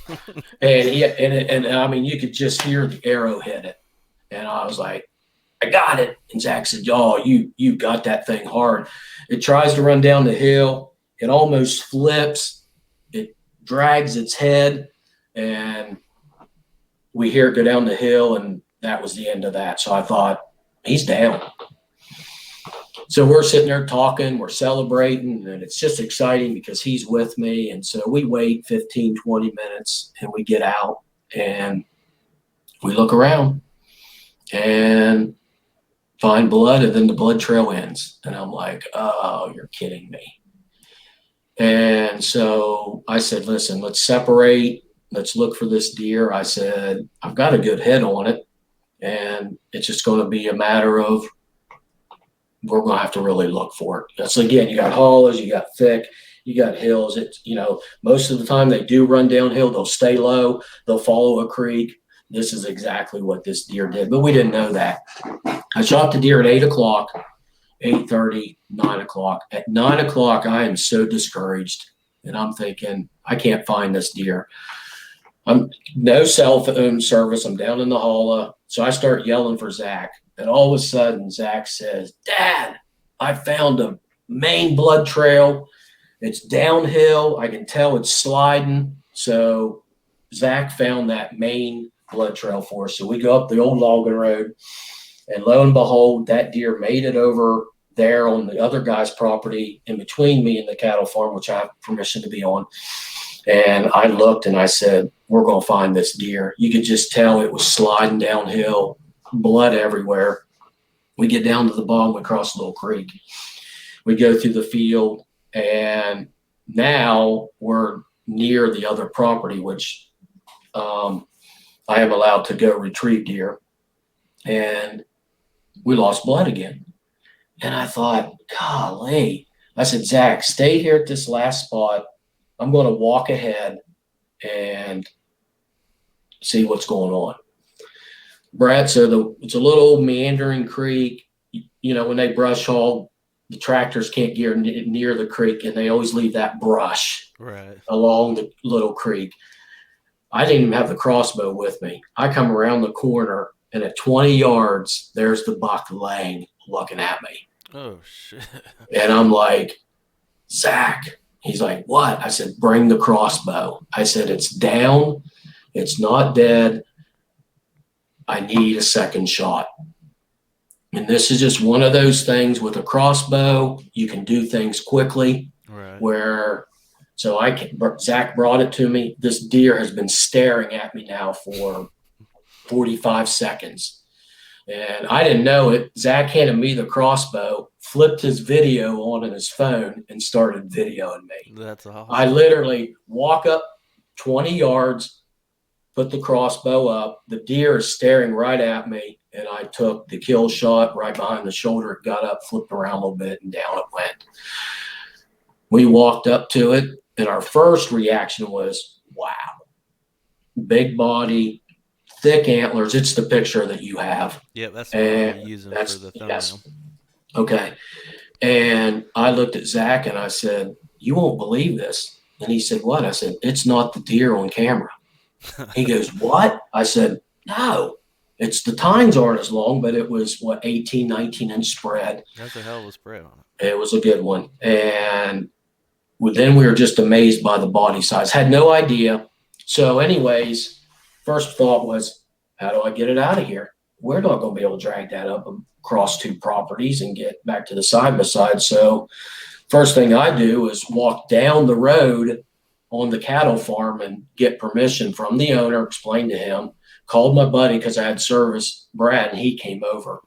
and I mean, you could just hear the arrow hit it. And I was like, I got it. And Zach said, "Oh, you got that thing hard." It tries to run down the hill. It almost flips. It drags its head, and we hear it go down the hill, and that was the end of that. So I thought, he's down. So we're sitting there talking, we're celebrating, and it's just exciting because he's with me. And so we wait 15, 20 minutes, and we get out, and we look around and find blood, and then the blood trail ends. And I'm like, oh, you're kidding me. And so I said, listen, let's separate. Let's look for this deer. I said, I've got a good head on it. And it's just going to be a matter of, we're going to have to really look for it. So again, you got hollows, you got thick, you got hills. It's, most of the time they do run downhill. They'll stay low. They'll follow a creek. This is exactly what this deer did, but we didn't know that. I shot the deer at 8 o'clock, 8:30, 9 o'clock. At 9 o'clock, I am so discouraged. And I'm thinking, I can't find this deer. No cell phone service. I'm down in the hollow. So I start yelling for Zach. And all of a sudden, Zach says, "Dad, I found a main blood trail. It's downhill. I can tell it's sliding." So Zach found that main blood trail for us. So we go up the old logging road. And lo and behold, that deer made it over there on the other guy's property in between me and the cattle farm, which I have permission to be on. And I looked and I said, we're going to find this deer. You could just tell it was sliding downhill, blood everywhere. We get down to the bottom, we cross a little creek. We go through the field, and now we're near the other property, which I am allowed to go retrieve deer. And we lost blood again. And I thought, golly. I said, Zach, stay here at this last spot. I'm going to walk ahead and see what's going on. Brad, so it's a little meandering creek. When they brush haul, the tractors can't get near the creek, and they always leave that brush along the little creek. I didn't even have the crossbow with me. I come around the corner, and at 20 yards, there's the buck laying, looking at me. Oh, shit. And I'm like, Zach. He's like, what? I said, bring the crossbow. I said, it's down. It's not dead. I need a second shot. And this is just one of those things with a crossbow. You can do things quickly. Right. Zach brought it to me. This deer has been staring at me now for 45 seconds. And I didn't know it. Zach handed me the crossbow, flipped his video on in his phone, and started videoing me. That's awesome. I literally walk up 20 yards, put the crossbow up. The deer is staring right at me, and I took the kill shot right behind the shoulder. It got up, flipped around a little bit, and down it went. We walked up to it, and our first reaction was, wow. Big body, thick antlers. It's the picture that you have. Yeah, that's what I'm using for the thumbnail. Yes. Okay. And I looked at Zach and I said, you won't believe this. And he said, what? I said, it's not the deer on camera. He goes, what? I said, no. It's the tines aren't as long, but it was 18, 19-inch spread. That's a hell of a spread on it. It was a good one. And then we were just amazed by the body size. Had no idea. So anyways, first thought was, how do I get it out of here? We're not going to be able to drag that up across two properties and get back to the side by side. So first thing I do is walk down the road on the cattle farm and get permission from the owner, explain to him, called my buddy because I had service, Brad, and he came over.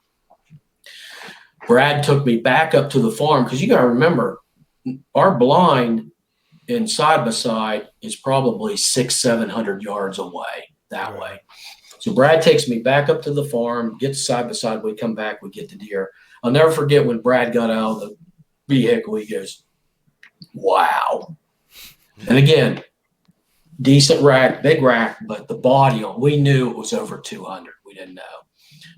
Brad took me back up to the farm because you got to remember, our blind in side by side is probably 600-700 yards away that way. So Brad takes me back up to the farm, gets side by side. We come back, we get the deer. I'll never forget when Brad got out of the vehicle. He goes, "Wow!" And again, decent rack, big rack, but the body on, we knew it was over 200. We didn't know.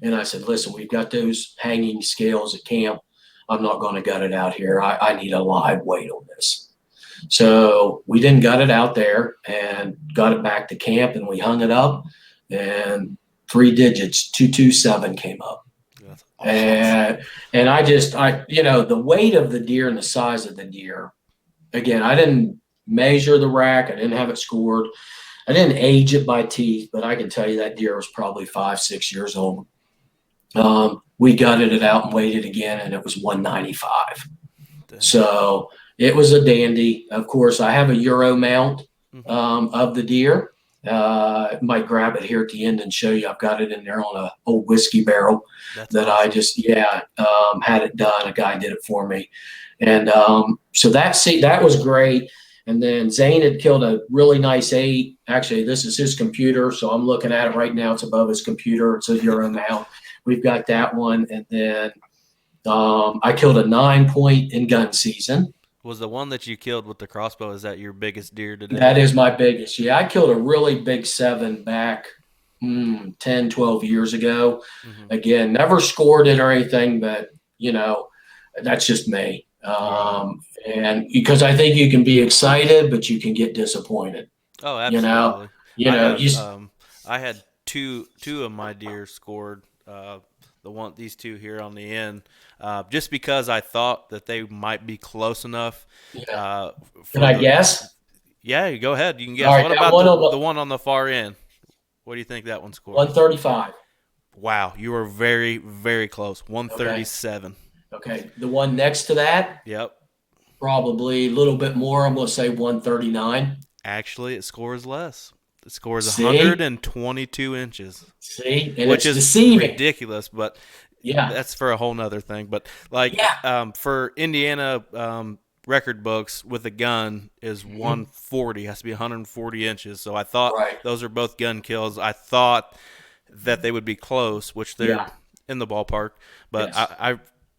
And I said, "Listen, we've got those hanging scales at camp. I'm not going to gut it out here. I need a live weight on this." So we didn't gut it out there and got it back to camp, and we hung it up, and 3 digits, 227 came up. That's awesome. And I the weight of the deer and the size of the deer, again, I didn't measure the rack. I didn't have it scored. I didn't age it by teeth, but I can tell you that deer was probably 5-6 years old. We gutted it out and weighed it again, and it was 195. Dang. So it was a dandy. Of course, I have a Euro mount of the deer. I might grab it here at the end and show you. I've got it in there on an old whiskey barrel. That's that awesome. I just, had it done. A guy did it for me. And so that was great. And then Zane had killed a really nice 8. Actually, this is his computer, so I'm looking at it right now. It's above his computer. It's a Euro mount. We've got that one. And then I killed a 9-point in gun season. Was the one that you killed with the crossbow, is that your biggest deer today? That is my biggest. Yeah, I killed a really big 7 back 10, 12 years ago. Mm-hmm. Again, never scored it or anything, but, that's just me. And because I think you can be excited, but you can get disappointed. Oh, absolutely. I had two of my deer scored. These 2 here on the end, just because I thought that they might be close enough. Yeah. Can I guess? Yeah, go ahead. You can guess. Right, what about the one on the far end? What do you think that one scored? 135. Wow, you were very, very close. 137. Okay. The one next to that? Yep. Probably a little bit more. I'm going to say 139. Actually, it scores less. It scores 122 inches. See? And which is deceiving. Ridiculous, but that's for a whole nother thing. But for Indiana record books with a gun is 140, has to be 140 inches. So I thought those are both gun kills. I thought that they would be close, which they're in the ballpark. But I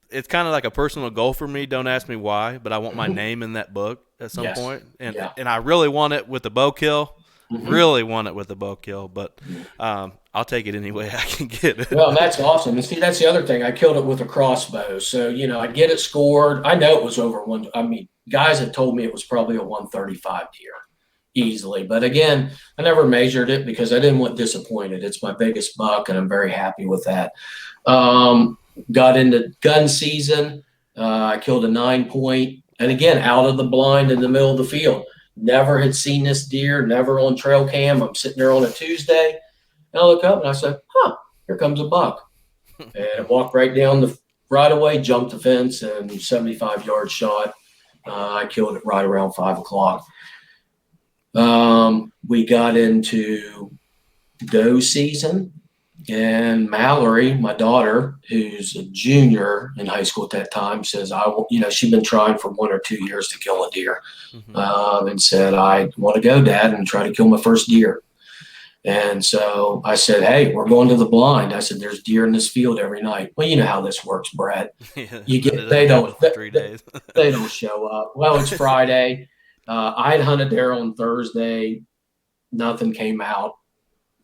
it's kind of like a personal goal for me. Don't ask me why, but I want my name in that book at some point. And I really want it with the bow kill. Really want it with the bow kill, but I'll take it any way I can get it. Well, that's awesome. And see, that's the other thing. I killed it with a crossbow. So, I'd get it scored. I know it was over one. I mean, guys had told me it was probably a 135 deer easily. But again, I never measured it because I didn't want disappointed. It's my biggest buck, and I'm very happy with that. Got into gun season. I killed a 9-point. And again, out of the blind in the middle of the field. Never had seen this deer, never on trail cam. I'm sitting there on a Tuesday, and I look up and I said, here comes a buck. And I walked right down the right away, jumped the fence, and 75-yard shot. I killed it right around 5 o'clock. We got into doe season, and Mallory, my daughter, who's a junior in high school at that time, says, she'd been trying for 1 or 2 years to kill a deer, and said, "I want to go, Dad, and try to kill my first deer." And so I said, "Hey, we're going to the blind." I said, "There's deer in this field every night." Well, you know how this works, Brad. They don't show up. Well, it's Friday. I'd hunted there on Thursday. Nothing came out.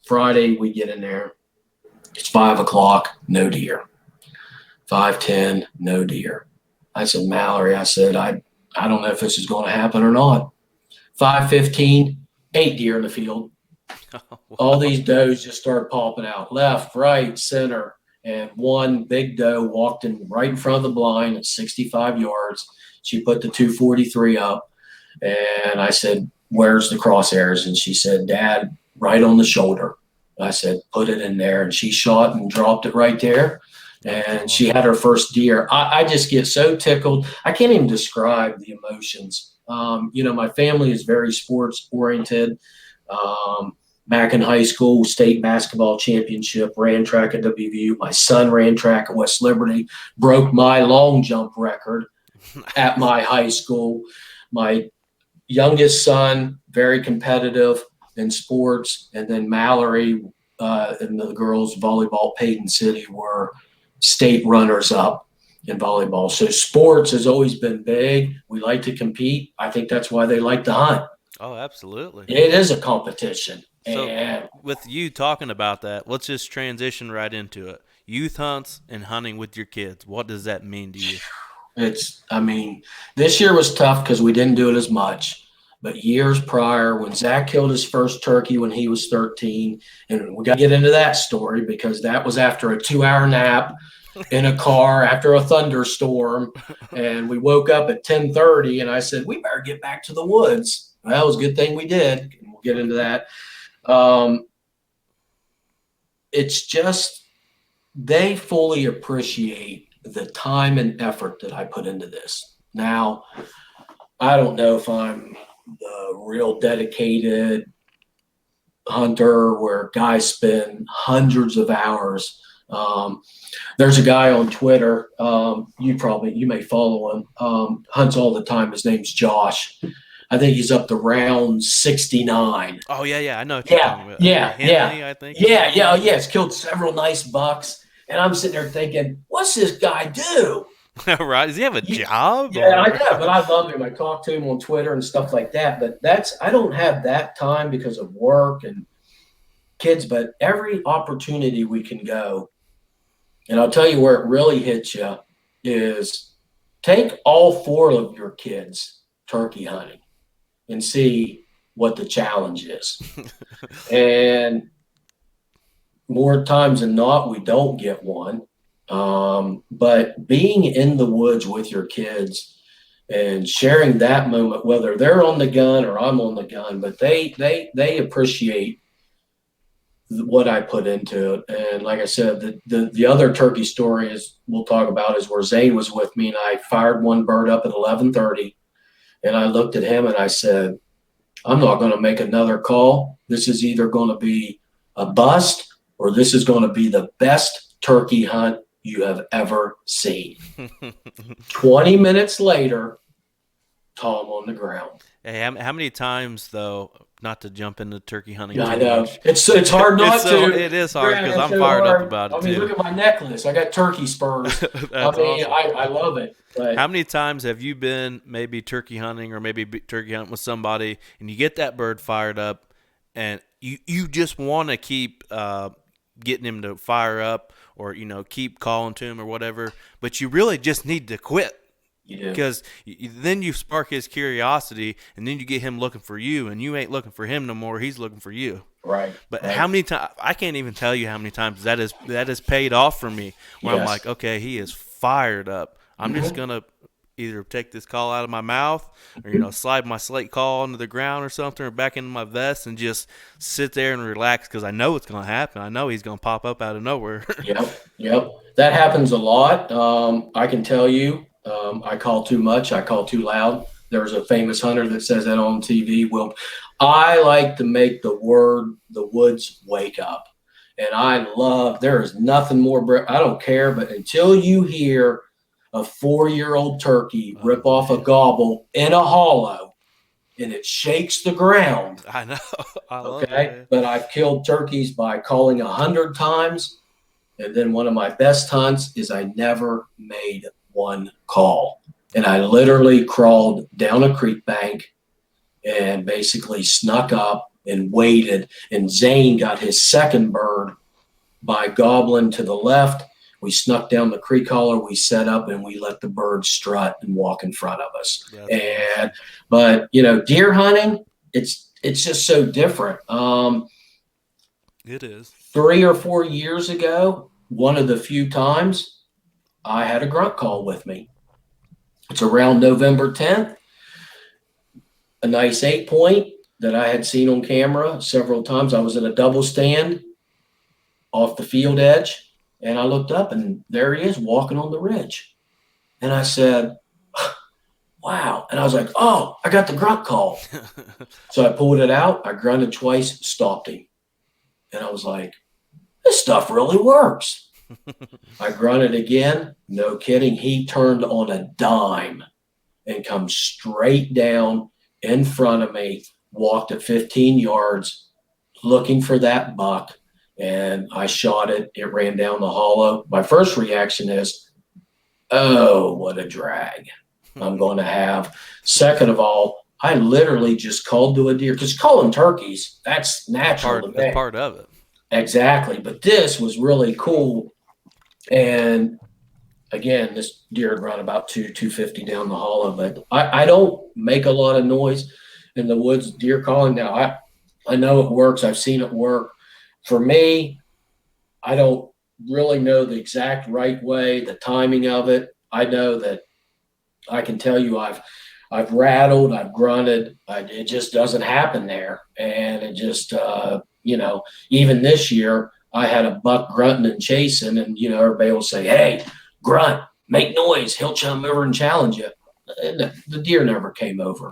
Friday, we get in there. It's 5 o'clock, no deer. 5:10, no deer. I said, "Mallory," I said, I don't know if this is going to happen or not. 5:15, 8 deer in the field. All these does just started popping out, left, right, center. And one big doe walked in right in front of the blind at 65 yards. She put the 243 up. And I said, "Where's the crosshairs?" And she said, "Dad, right on the shoulder." I said, "Put it in there." And she shot and dropped it right there. and she awesome. had her first deer. I just get so tickled. I can't even describe the emotions. My family is very sports oriented. Back in high school, state basketball championship, ran track at WVU. My son ran track at West Liberty, broke my long jump record at my high school. My youngest son, very competitive in sports, and then Mallory and the girls volleyball, Peyton City, were state runners up in volleyball. So sports has always been big. We like to compete. I think that's why they like to hunt. Oh, absolutely. It is a competition. So, And with you talking about that, let's just transition right into it. Youth hunts and hunting with your kids. What does that mean to you? this year was tough because we didn't do it as much. But years prior, when Zach killed his first turkey when he was 13, and we got to get into that story because that was after a 2-hour nap in a car after a thunderstorm, and we woke up at 10:30, and I said we better get back to the woods. Well, that was a good thing we did. And we'll get into that. It's just they fully appreciate the time and effort that I put into this. Now, I don't know if I'm the real dedicated hunter where guys spend hundreds of hours. There's a guy on Twitter. You may follow him. Hunts all the time. His name's Josh. I think he's up to round 69. Oh yeah, I know what you're talking about. Yeah. I think. He's killed several nice bucks. And I'm sitting there thinking, what's this guy do? Right? Does he have a job? Yeah, I know, but I love him. I talk to him on Twitter and stuff like that. But I don't have that time because of work and kids. But every opportunity we can go, and I'll tell you where it really hits you is take all 4 of your kids turkey hunting and see what the challenge is. And more times than not, we don't get one. But being in the woods with your kids and sharing that moment, whether they're on the gun or I'm on the gun, but they appreciate what I put into it. And like I said, the other turkey story is we'll talk about is where Zane was with me and I fired one bird up at 11:30, and I looked at him and I said, I'm not going to make another call. This is either going to be a bust or this is going to be the best turkey hunt you have ever seen. 20 minutes later, Tom on the ground. Hey, how many times though? Not to jump into turkey hunting. Yeah, too I know. much. It's hard not to. It is hard because I'm so fired hard. up about it too. too. Look at my necklace. I got turkey spurs. That's awesome. I love it. But How many times have you been maybe turkey hunting or maybe turkey hunting with somebody and you get that bird fired up and you just want to keep getting him to fire up or keep calling to him or whatever, but you really just need to quit because then you spark his curiosity and then you get him looking for you and you ain't looking for him no more. He's looking for you. Right. But how many times I can't even tell you how many times that has paid off for me where I'm like, okay, he is fired up. I'm just gonna either take this call out of my mouth or slide my slate call onto the ground or something or back into my vest and just sit there and relax because I know it's gonna happen. I know he's gonna pop up out of nowhere. Yep. That happens a lot. I can tell you, I call too much. I call too loud. There's a famous hunter that says that on TV. Well, I like to make the woods wake up. And there is nothing more, I don't care, but until you hear a 4-year-old turkey rip off a gobble in a hollow and it shakes the ground. I know. I love it. But I've killed turkeys by calling 100 times. And then one of my best hunts is I never made one call. And I literally crawled down a creek bank and basically snuck up and waited. And Zane got his second bird by gobbling to the left. We snuck down the creek collar, we set up, and we let the bird strut and walk in front of us. But deer hunting, it's just so different. It is. 3 or 4 years ago, one of the few times I had a grunt call with me. It's around November 10th. A nice 8-point that I had seen on camera several times. I was in a double stand off the field edge. And I looked up, and there he is walking on the ridge. And I said, wow. And I was like, oh, I got the grunt call. So I pulled it out. I grunted twice, stopped him. And I was like, this stuff really works. I grunted again. No kidding. He turned on a dime and come straight down in front of me, walked at 15 yards, looking for that buck. And I shot it. It ran down the hollow. My first reaction is, oh, what a drag I'm going to have. Second of all, I literally just called to a deer, because calling turkeys, that's natural to me. That's part of it. Exactly. But this was really cool. And again, this deer had run about 250 down the hollow, but I don't make a lot of noise in the woods deer calling. Now, I know it works. I've seen it work. For me, I don't really know the exact right way, the timing of it. I know that I can tell you I've rattled, I've grunted. It just doesn't happen there. And it just, even this year, I had a buck grunting and chasing, and, everybody will say, hey, grunt, make noise. He'll come over and challenge you. And the deer never came over.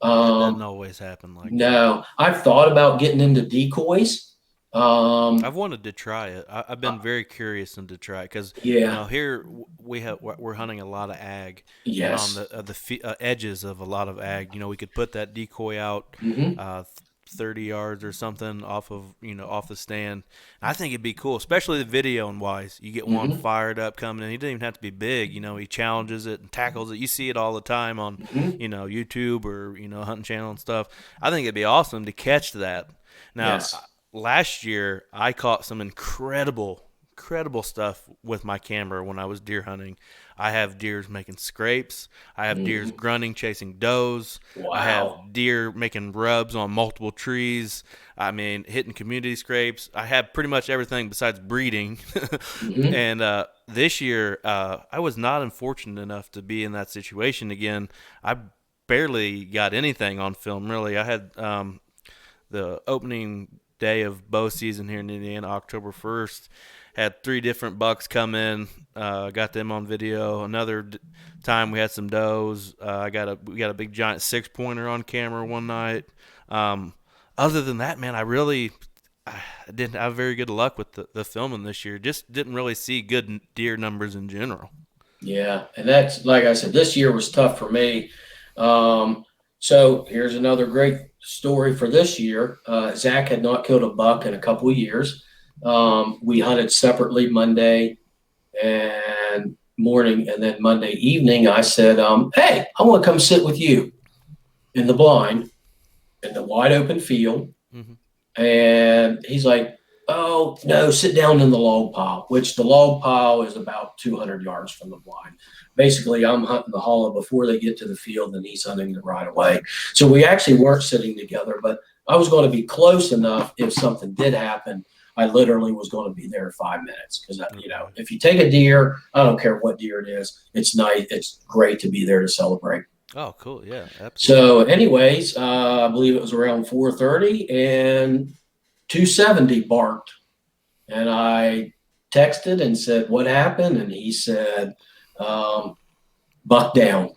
It doesn't always happen like that. No, I've thought about getting into decoys. I've wanted to try it. I've been very curious to try it because here we're hunting a lot of ag. Yes. And on the edges of a lot of ag, we could put that decoy out 30 yards or something off the stand. And I think it'd be cool, especially the video and wise. You get one fired up coming in. He doesn't even have to be big. He challenges it and tackles it. You see it all the time on YouTube or hunting channel and stuff. I think it'd be awesome to catch that. Now. Yes. Last year, I caught some incredible stuff with my camera when I was deer hunting. I have deers making scrapes. I have deers grunting, chasing does. Wow. I have deer making rubs on multiple trees. I mean, hitting community scrapes. I have pretty much everything besides breeding. And this year, I was not unfortunate enough to be in that situation again. I barely got anything on film, really. I had the opening day of bow season here in Indiana, October 1st. Had 3 different bucks come in. Got them on video. Another time we had some does. We got a big giant 6-pointer on camera one night. Other than that, man, I didn't have very good luck with the filming this year. Just didn't really see good deer numbers in general. Yeah, and that's, like I said, this year was tough for me. So here's another great story for this year. Zach had not killed a buck in a couple of years. We hunted separately Monday and morning, and then Monday evening I said, hey, I want to come sit with you in the blind in the wide open field. And he's like, oh, no, sit down in the log pile, which the log pile is about 200 yards from the blind. Basically, I'm hunting the hollow before they get to the field, and he's hunting it right away. So we actually weren't sitting together, but I was going to be close enough if something did happen. I literally was going to be there 5 minutes because, if you take a deer, I don't care what deer it is, it's nice. It's great to be there to celebrate. Oh, cool. Yeah, absolutely. So anyways, I believe it was around 4:30 and 270 barked. And I texted and said, what happened? And he said, buck down.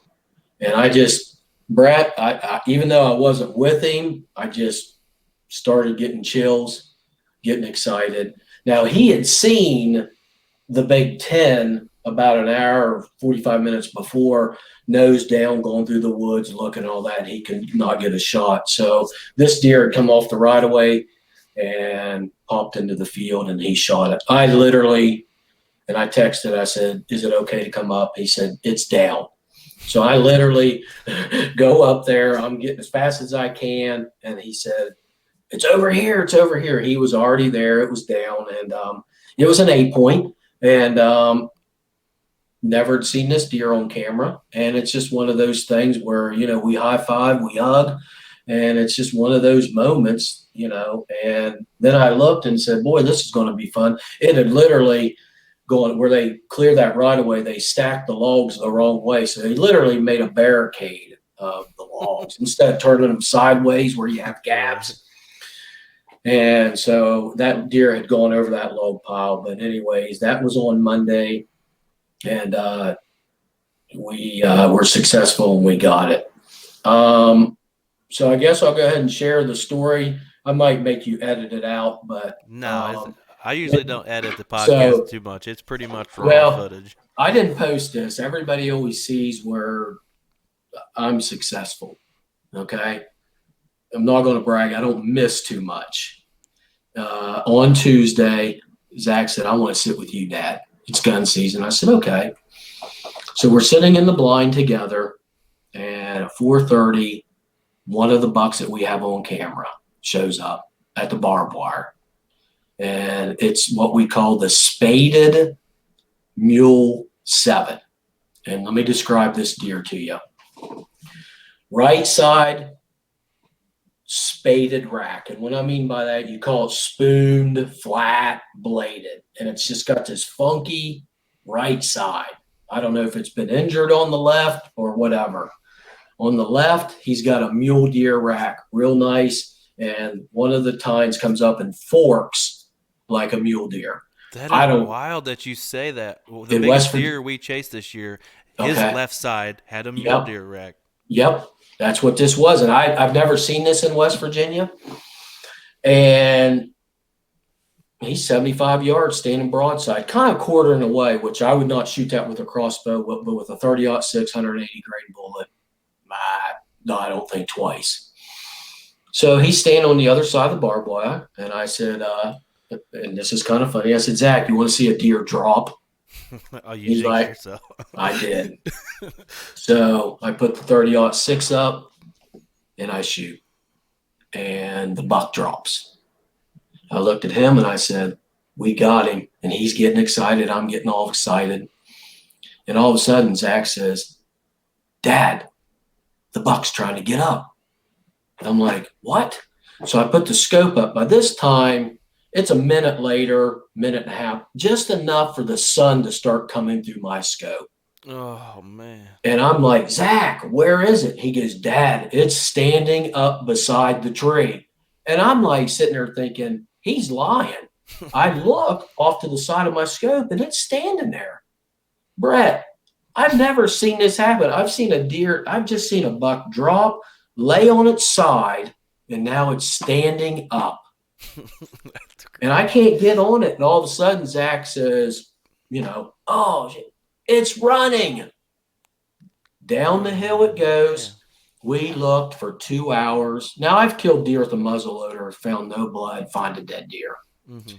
And I just, Brett, I even though I wasn't with him, I just started getting chills, getting excited. Now, he had seen the Big Ten about an hour or 45 minutes before, nose down, going through the woods, looking all that. He could not get a shot. So this deer had come off the right of way and popped into the field, and he shot it. I texted, I said, is it okay to come up? He said, it's down. So I literally go up there. I'm getting as fast as I can. And he said, it's over here. It's over here. He was already there. It was down. And it was an 8-point. And never had seen this deer on camera. And it's just one of those things where, we high five, we hug. And it's just one of those moments, and then I looked and said, boy, this is going to be fun. It had literally gone where they clear that right away. They stacked the logs the wrong way. So they literally made a barricade of the logs instead of turning them sideways where you have gaps. And so that deer had gone over that log pile. But anyways, that was on Monday, and we were successful and we got it. So I guess I'll go ahead and share the story. I might make you edit it out, but No, I usually don't edit the podcast so too much. It's pretty much raw well, footage. I didn't post this. Everybody always sees where I'm successful. Okay, I'm not going to brag. I don't miss too much. On Tuesday, Zach said, "I want to sit with you, Dad. It's gun season." I said, "Okay." So we're sitting in the blind together, and at 4:30, one of the bucks that we have on camera shows up at the barbed wire, and it's what we call the spaded mule 7. And let me describe this deer to you. Right side, spaded rack. And what I mean by that, you call it spooned, flat, bladed. And it's just got this funky right side. I don't know if it's been injured on the left or whatever. On the left, he's got a mule deer rack, real nice. And one of the tines comes up and forks like a mule deer. That I is don't, wild that you say that. Well, the in West biggest Virginia, deer we chased this year, his okay. left side had a mule Yep. deer rack. Yep. That's what this was. And I've never seen this in West Virginia. And he's 75 yards standing broadside, kind of quartering away, which I would not shoot that with a crossbow, but with a 30-06 180 grain bullet, no, I don't think twice. So he's standing on the other side of the barbed wire, and I said, and this is kind of funny. I said, "Zach, you want to see a deer drop?" Oh, you He's jinxed like, yourself. "I did." So I put the 30-06 up, and I shoot, and the buck drops. I looked at him and I said, "We got him." And he's getting excited. I'm getting all excited. And all of a sudden, Zach says, "Dad, the buck's trying to get up." And I'm like, "What?" So I put the scope up. By this time, it's a minute later, minute and a half, just enough for the sun to start coming through my scope. Oh, man. And I'm like, "Zach, where is it?" He goes, "Dad, it's standing up beside the tree." And I'm like sitting there thinking, he's lying. I look off to the side of my scope and it's standing there. Brett, I've never seen this happen. I've seen a deer, I've just seen a buck drop, lay on its side, and now it's standing up. And I can't get on it. And all of a sudden, Zach says, "Oh, it's running." Down the hill it goes. We looked for 2 hours. Now, I've killed deer with a muzzle loader, found no blood, find a dead deer. Mm-hmm.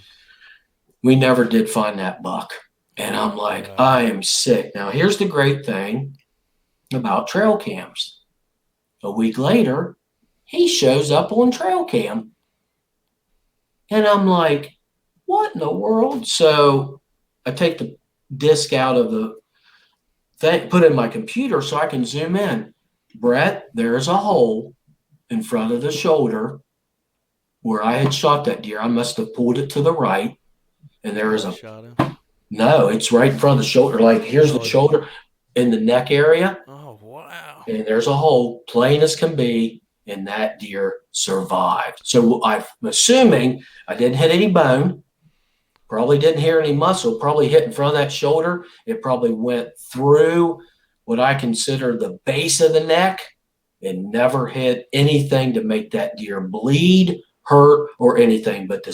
We never did find that buck. And I'm like, Wow. I am sick. Now, here's the great thing about trail cams. A week later, he shows up on trail cam. And I'm like, what in the world? So I take the disc out of the thing, put it in my computer so I can zoom in. Brett, there's a hole in front of the shoulder where I had shot that deer. I must have pulled it to the right. And there is a shot him. No, it's right in front of the shoulder. Like, here's the shoulder in the neck area. Oh, wow. And there's a hole, plain as can be, and that deer survived. So I'm assuming I didn't hit any bone, probably didn't hear any muscle, probably hit in front of that shoulder. It probably went through what I consider the base of the neck and never hit anything to make that deer bleed, hurt, or anything. But the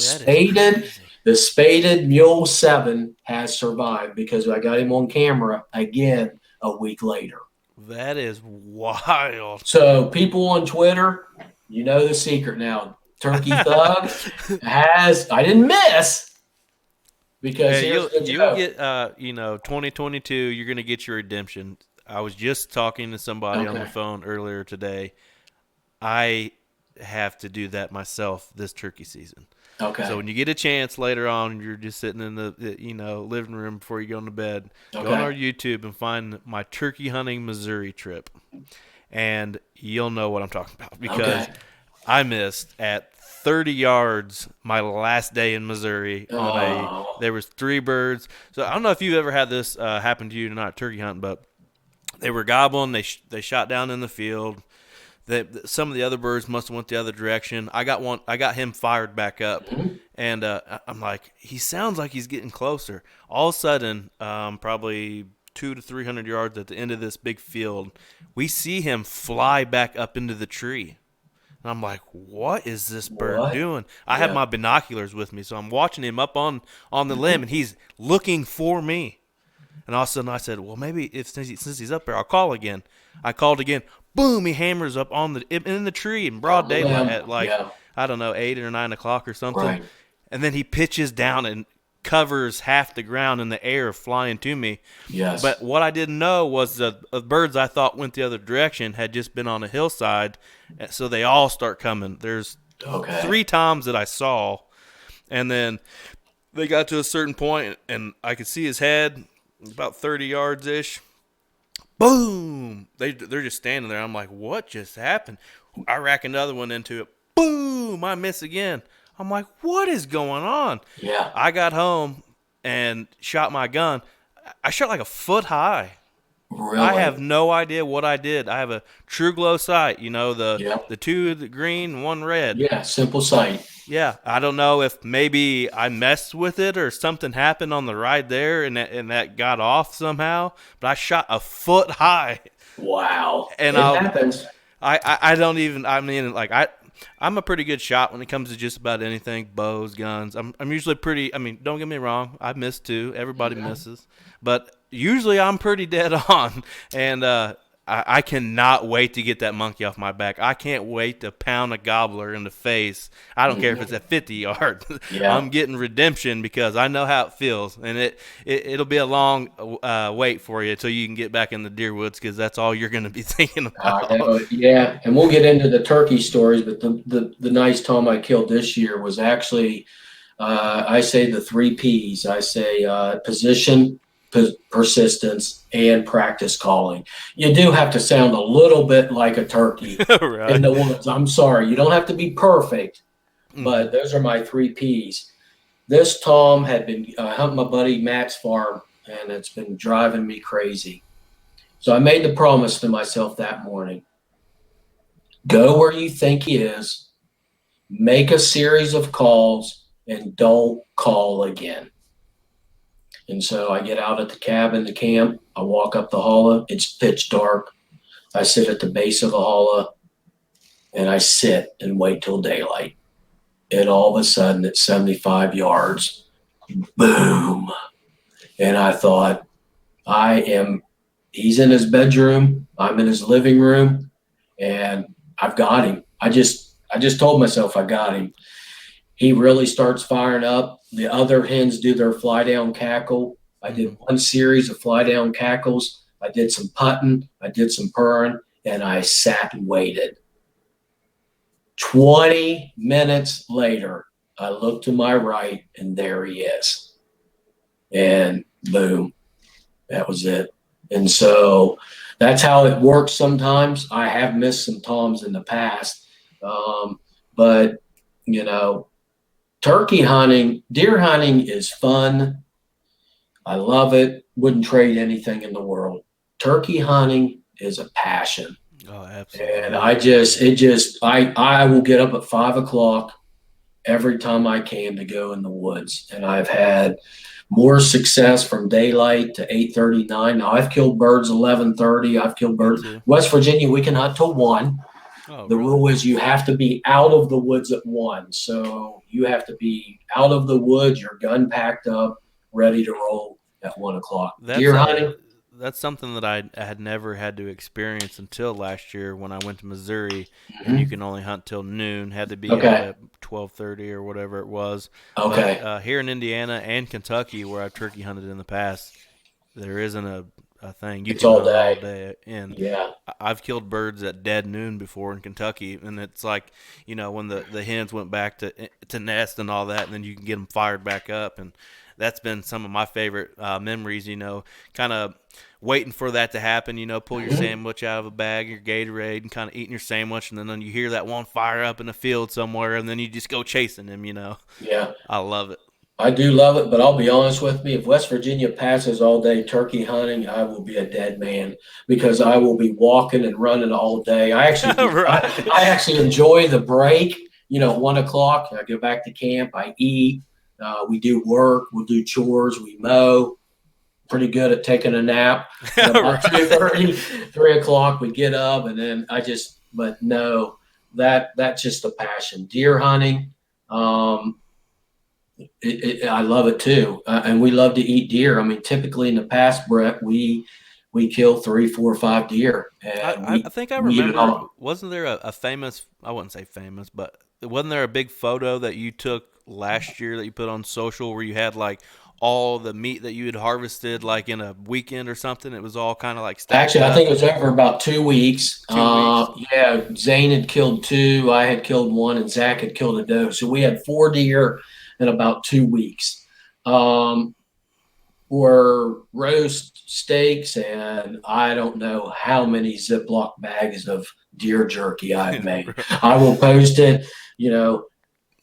spaded mule 7 has survived because I got him on camera again a week later. That is wild. So people on Twitter, you know the secret now. Turkey Thug I didn't miss. Because you'll get 2022, you're gonna get your redemption. I was just talking to somebody on the phone earlier today. I have to do that myself this turkey season. Okay. So when you get a chance later on, you're just sitting in the living room before you go into bed. Go on our YouTube and find my turkey hunting Missouri trip, and you'll know what I'm talking about because I missed at 30 yards my last day in Missouri there was 3 birds. So I don't know if you've ever had this happen to you, not turkey hunting, but they were gobbling. They shot down in the field. some of the other birds must have went the other direction. I got him fired back up, Mhm. and I'm like, he sounds like he's getting closer. All of a sudden, probably 200 to 300 yards at the end of this big field, we see him fly back up into the tree. And I'm like, what is this bird What? doing? I have Yeah. my binoculars with me, so I'm watching him up on the limb, Mhm. and he's looking for me. And all of a sudden, I said, well, maybe since he's up there, I'll call again. I called again. Boom! He hammers up in the tree in broad On the daylight limb. at like, Yeah. I don't know, 8 or 9 o'clock or something. Right. And then he pitches down and covers half the ground in the air, flying to me. But Yes. what I didn't know was the birds I thought went the other direction had just been on a hillside, so they all start coming. There's Okay. 3 toms that I saw, and then they got to a certain point, and I could see his head about 30 yards ish. Boom! They're just standing there. I'm like, what just happened? I rack another one into it. Boom! I miss again. I'm like, what is going on? Yeah. I got home and shot my gun. I shot like a foot high. I have Really. no idea what I did. I have a true glow sight, Yep. the two the green, one red. Yeah. Simple sight. Yeah, I don't know if maybe I messed with it or something happened on the ride there and that got off somehow. But I shot a foot high, Wow. and It happens. I don't even I mean like I'm a pretty good shot when it comes to just about anything, bows, guns. I'm usually pretty. I mean, don't get me wrong, I miss too. Everybody Yeah. misses, but usually I'm pretty dead on. And I cannot wait to get that monkey off my back. I can't wait to pound a gobbler in the face. I don't care if it's Mhm. at 50 yards. Yeah. I'm getting redemption because I know how it feels, and it'll be a long wait for you until you can get back in the deer woods because that's all you're going to be thinking I about. know. Yeah. And we'll get into the turkey stories, but the nice tom I killed this year was actually, I say the three P's. I say position, persistence, and practice calling. You do have to sound a little bit like a turkey in Right. the woods. I'm sorry. You don't have to be perfect, Hmm. but those are my three P's. This tom had been hunting my buddy Matt's farm, and it's been driving me crazy. So I made the promise to myself that morning: go where you think he is, make a series of calls, and don't call again. And so I get out at the cabin, the camp. I walk up the hollow. It's pitch dark. I sit at the base of the hollow and I sit and wait till daylight. And all of a sudden, at 75 yards, boom. And I thought, he's in his bedroom. I'm in his living room, and I've got him. I just told myself I got him. He really starts firing up. The other hens do their fly down cackle. I Hmm. did one series of fly down cackles. I did some putting. I did some purring, and I sat and waited. 20 minutes later, I look to my right, and there he is. And boom, that was it. And so that's how it works sometimes. I have missed some toms in the past. But, you know, turkey hunting, deer hunting is fun. I love it. Wouldn't trade anything in the world. Turkey hunting is a passion. Oh, And absolutely. I will get up at 5 o'clock every time I can to go in the woods. And I've had more success from daylight to 8:39. Now I've killed birds 11:30. I've killed Me birds. too. West Virginia, we can hunt till 1. Oh, The really? rule is you have to be out of the woods at 1. So you have to be out of the woods, your gun packed up, ready to roll at 1 o'clock. That's Deer hunting. that's something that I had never had to experience until last year when I went to Missouri, and you Mhm. can only hunt till noon. Had to be out Okay. at 12:30 or whatever it was. But Okay. here in Indiana and Kentucky, where I've turkey hunted in the past, there isn't a thing. You It's can all hunt all day. day, and Yeah. I've killed birds at dead noon before in Kentucky, and it's like when the hens went back to nest and all that, and then you can get them fired back up, and that's been some of my favorite memories. Kind of waiting for that to happen. Pull your Mhm. sandwich out of a bag, your Gatorade, and kind of eating your sandwich, and then you hear that one fire up in the field somewhere, and then you just go chasing them. Yeah. I love it. I do love it, but I'll be honest with me. If West Virginia passes all day turkey hunting, I will be a dead man because I will be walking and running all day. Right. I actually enjoy the break. You know, 1 o'clock, I go back to camp. I eat. We do work. We'll do chores. We mow. Pretty good at taking a nap. And about Right. 2:30, 3 o'clock, we get up, and then but no, that's just a passion. Deer hunting. Um, I love it too, and we love to eat deer. I mean, typically in the past, Brett, we kill 3, 4, 5 deer, and I think I we eat it remember. all. Wasn't there a famous? I wouldn't say famous, but wasn't there a big photo that you took last year that you put on social where you had like all the meat that you had harvested like in a weekend or something? It was all kind of like stacked Actually, I up. think it was over about 2 weeks. 2 weeks. Yeah, Zane had killed two, I had killed one, and Zach had killed a doe. So we had 4 deer in about 2 weeks. Um, for roast steaks, and I don't know how many Ziploc bags of deer jerky I've made. I will post it. You know,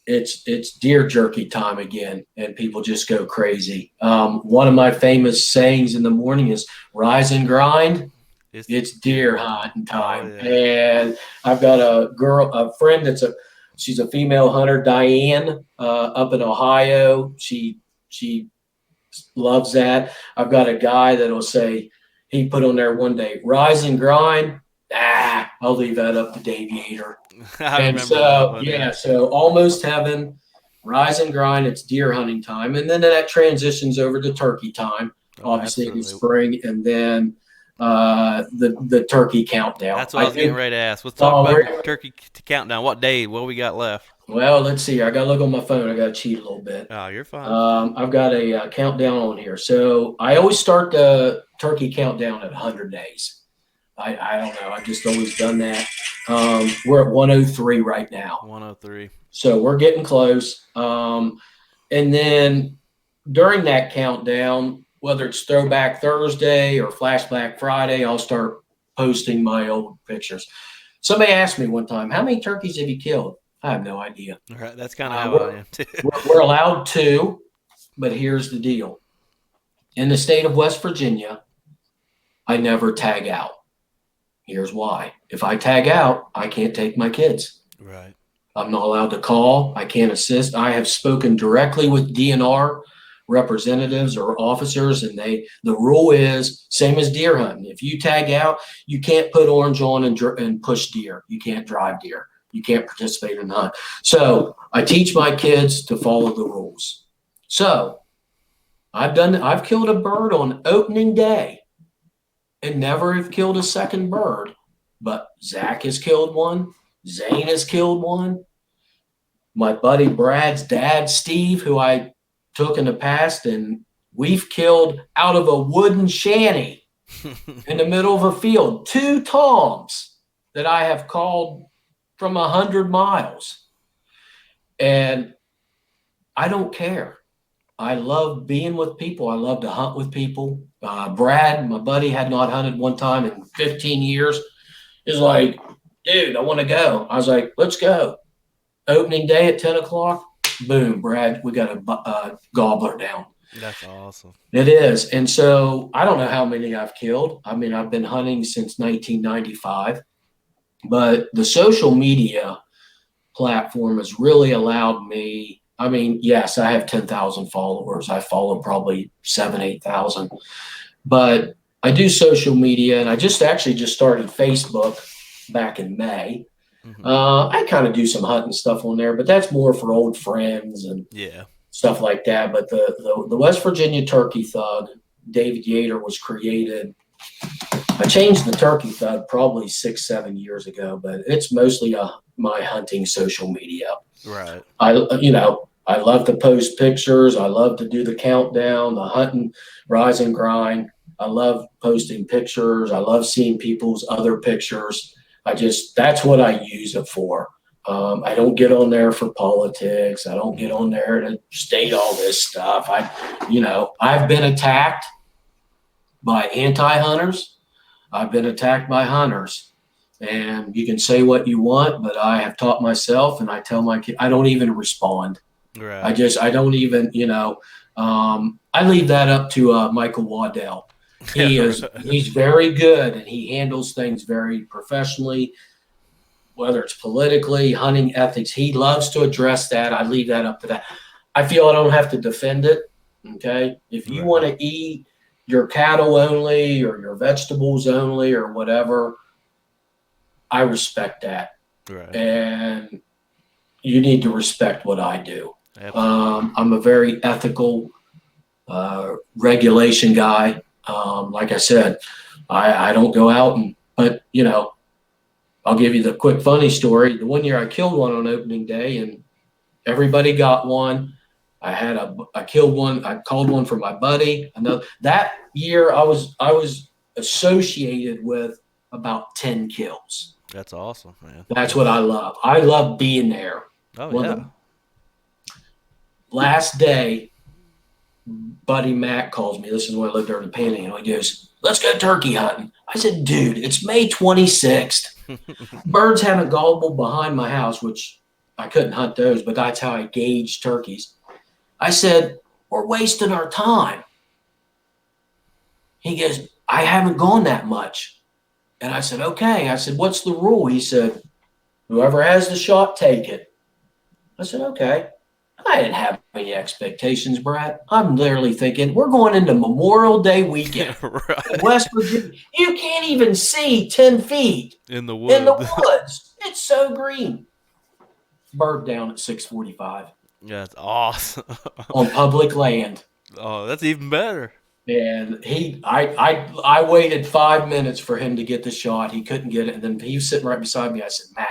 it's deer jerky time again, and people just go crazy. One of my famous sayings in the morning is "Rise and grind." It's It's deer deer hunting. hunting Oh time, yeah. and I've got a friend she's a female hunter, Diane, up in Ohio. She loves that. I've got a guy that'll say he put on there one day, "Rise and grind." I'll leave that up to Dave Yeater. I And remember that so, one. Yeah. yeah, so almost heaven, rise and grind. It's deer hunting time, and then that transitions over to turkey time, Oh, obviously in the absolutely. spring, and then the turkey countdown. That's what I I was getting do. ready to ask. Let's talk Oh, about your we're, turkey countdown. What day? What we got left? well, let's see. I got to look on my phone. I got to cheat a little bit. Oh, you're fine. I've got a countdown on here. So I always start the turkey countdown at 100 days. I don't know. I've just always done that. We're at 103 right now. 103. So we're getting close. And then during that countdown, whether it's Throwback Thursday or Flashback Friday, I'll start posting my old pictures. Somebody asked me one time, "How many turkeys have you killed?" I have no idea. All right, that's kind of how I We're, am too. we're allowed to, but here's the deal. In the state of West Virginia, I never tag out. Here's why. If I tag out, I can't take my kids. Right. I'm not allowed to call. I can't assist. I have spoken directly with DNR representatives or officers, and the rule is same as deer hunting. If you tag out, you can't put orange on and push deer. You can't drive deer. You can't participate in the hunt. So I teach my kids to follow the rules. So I've killed a bird on opening day and never have killed a second bird, but Zach has killed one. Zane has killed one. My buddy Brad's dad, Steve, who I took in the past, and we've killed out of a wooden shanty in the middle of a field, 2 toms that I have called from 100 miles. And I don't care. I love being with people. I love to hunt with people. Brad, my buddy, had not hunted one time in 15 years. He's like, "Dude, I want to go." I was like, "Let's go." Opening day at 10 o'clock, boom, Brad, we got a gobbler down. That's awesome. It is. And so I don't know how many I've killed. I mean, I've been hunting since 1995, but the social media platform has really allowed me. I mean, yes, I have 10,000 followers. I follow probably 7, 8,000, but I do social media, and I just started Facebook back in May. Hmm. I kind of do some hunting stuff on there, but that's more for old friends and Yeah. stuff like that. But the West Virginia Turkey Thug, David Yeater, was created. I changed the Turkey Thug probably 6, 7 years ago, but it's mostly my hunting social media. Right. I love to post pictures. I love to do the countdown, the hunting, rise and grind. I love posting pictures. I love seeing people's other pictures. That's what I use it for. I don't get on there for politics. I don't get on there to state all this stuff. I've been attacked by anti-hunters. I've been attacked by hunters. And you can say what you want, but I have taught myself, and I tell my kids, I don't even respond. Right. I don't even, I leave that up to Michael Waddell. He's very good and he handles things very professionally, whether it's politically, hunting ethics. He loves to address that. I leave that up to that. I feel I don't have to defend it. Okay. If you want Right. to eat your cattle only or your vegetables only or whatever, I respect that. Right. And you need to respect what I do. Absolutely. I'm a very ethical regulation guy. Like I said, I don't go out but I'll give you the quick funny story. The one year I killed one on opening day and everybody got one. I killed one. I called one for my buddy. Another that year I was associated with about 10 kills. That's awesome, man. That's what I That's love. I love being there. oh One of yeah. the last day, buddy Matt calls me. This is when I lived there in the Panhandle. He goes, "Let's go turkey hunting." I said, "Dude, it's May 26th. Birds haven't gobbled behind my house," which I couldn't hunt those, but that's how I gauge turkeys. I said, "We're wasting our time." He goes, "I haven't gone that much." And I said, "Okay." I said, "What's the rule?" He said, "Whoever has the shot, take it." I said, "Okay." I didn't have any expectations, Brad. I'm literally thinking we're going into Memorial Day weekend in Right. West Virginia. You can't even see 10 feet In the in the wood. woods. It's so green. Bird down at 6:45 Yeah, that's awesome. on public land. Oh, that's even better. And I waited 5 minutes for him to get the shot. He couldn't get it. And then he was sitting right beside me. I said, "Matt,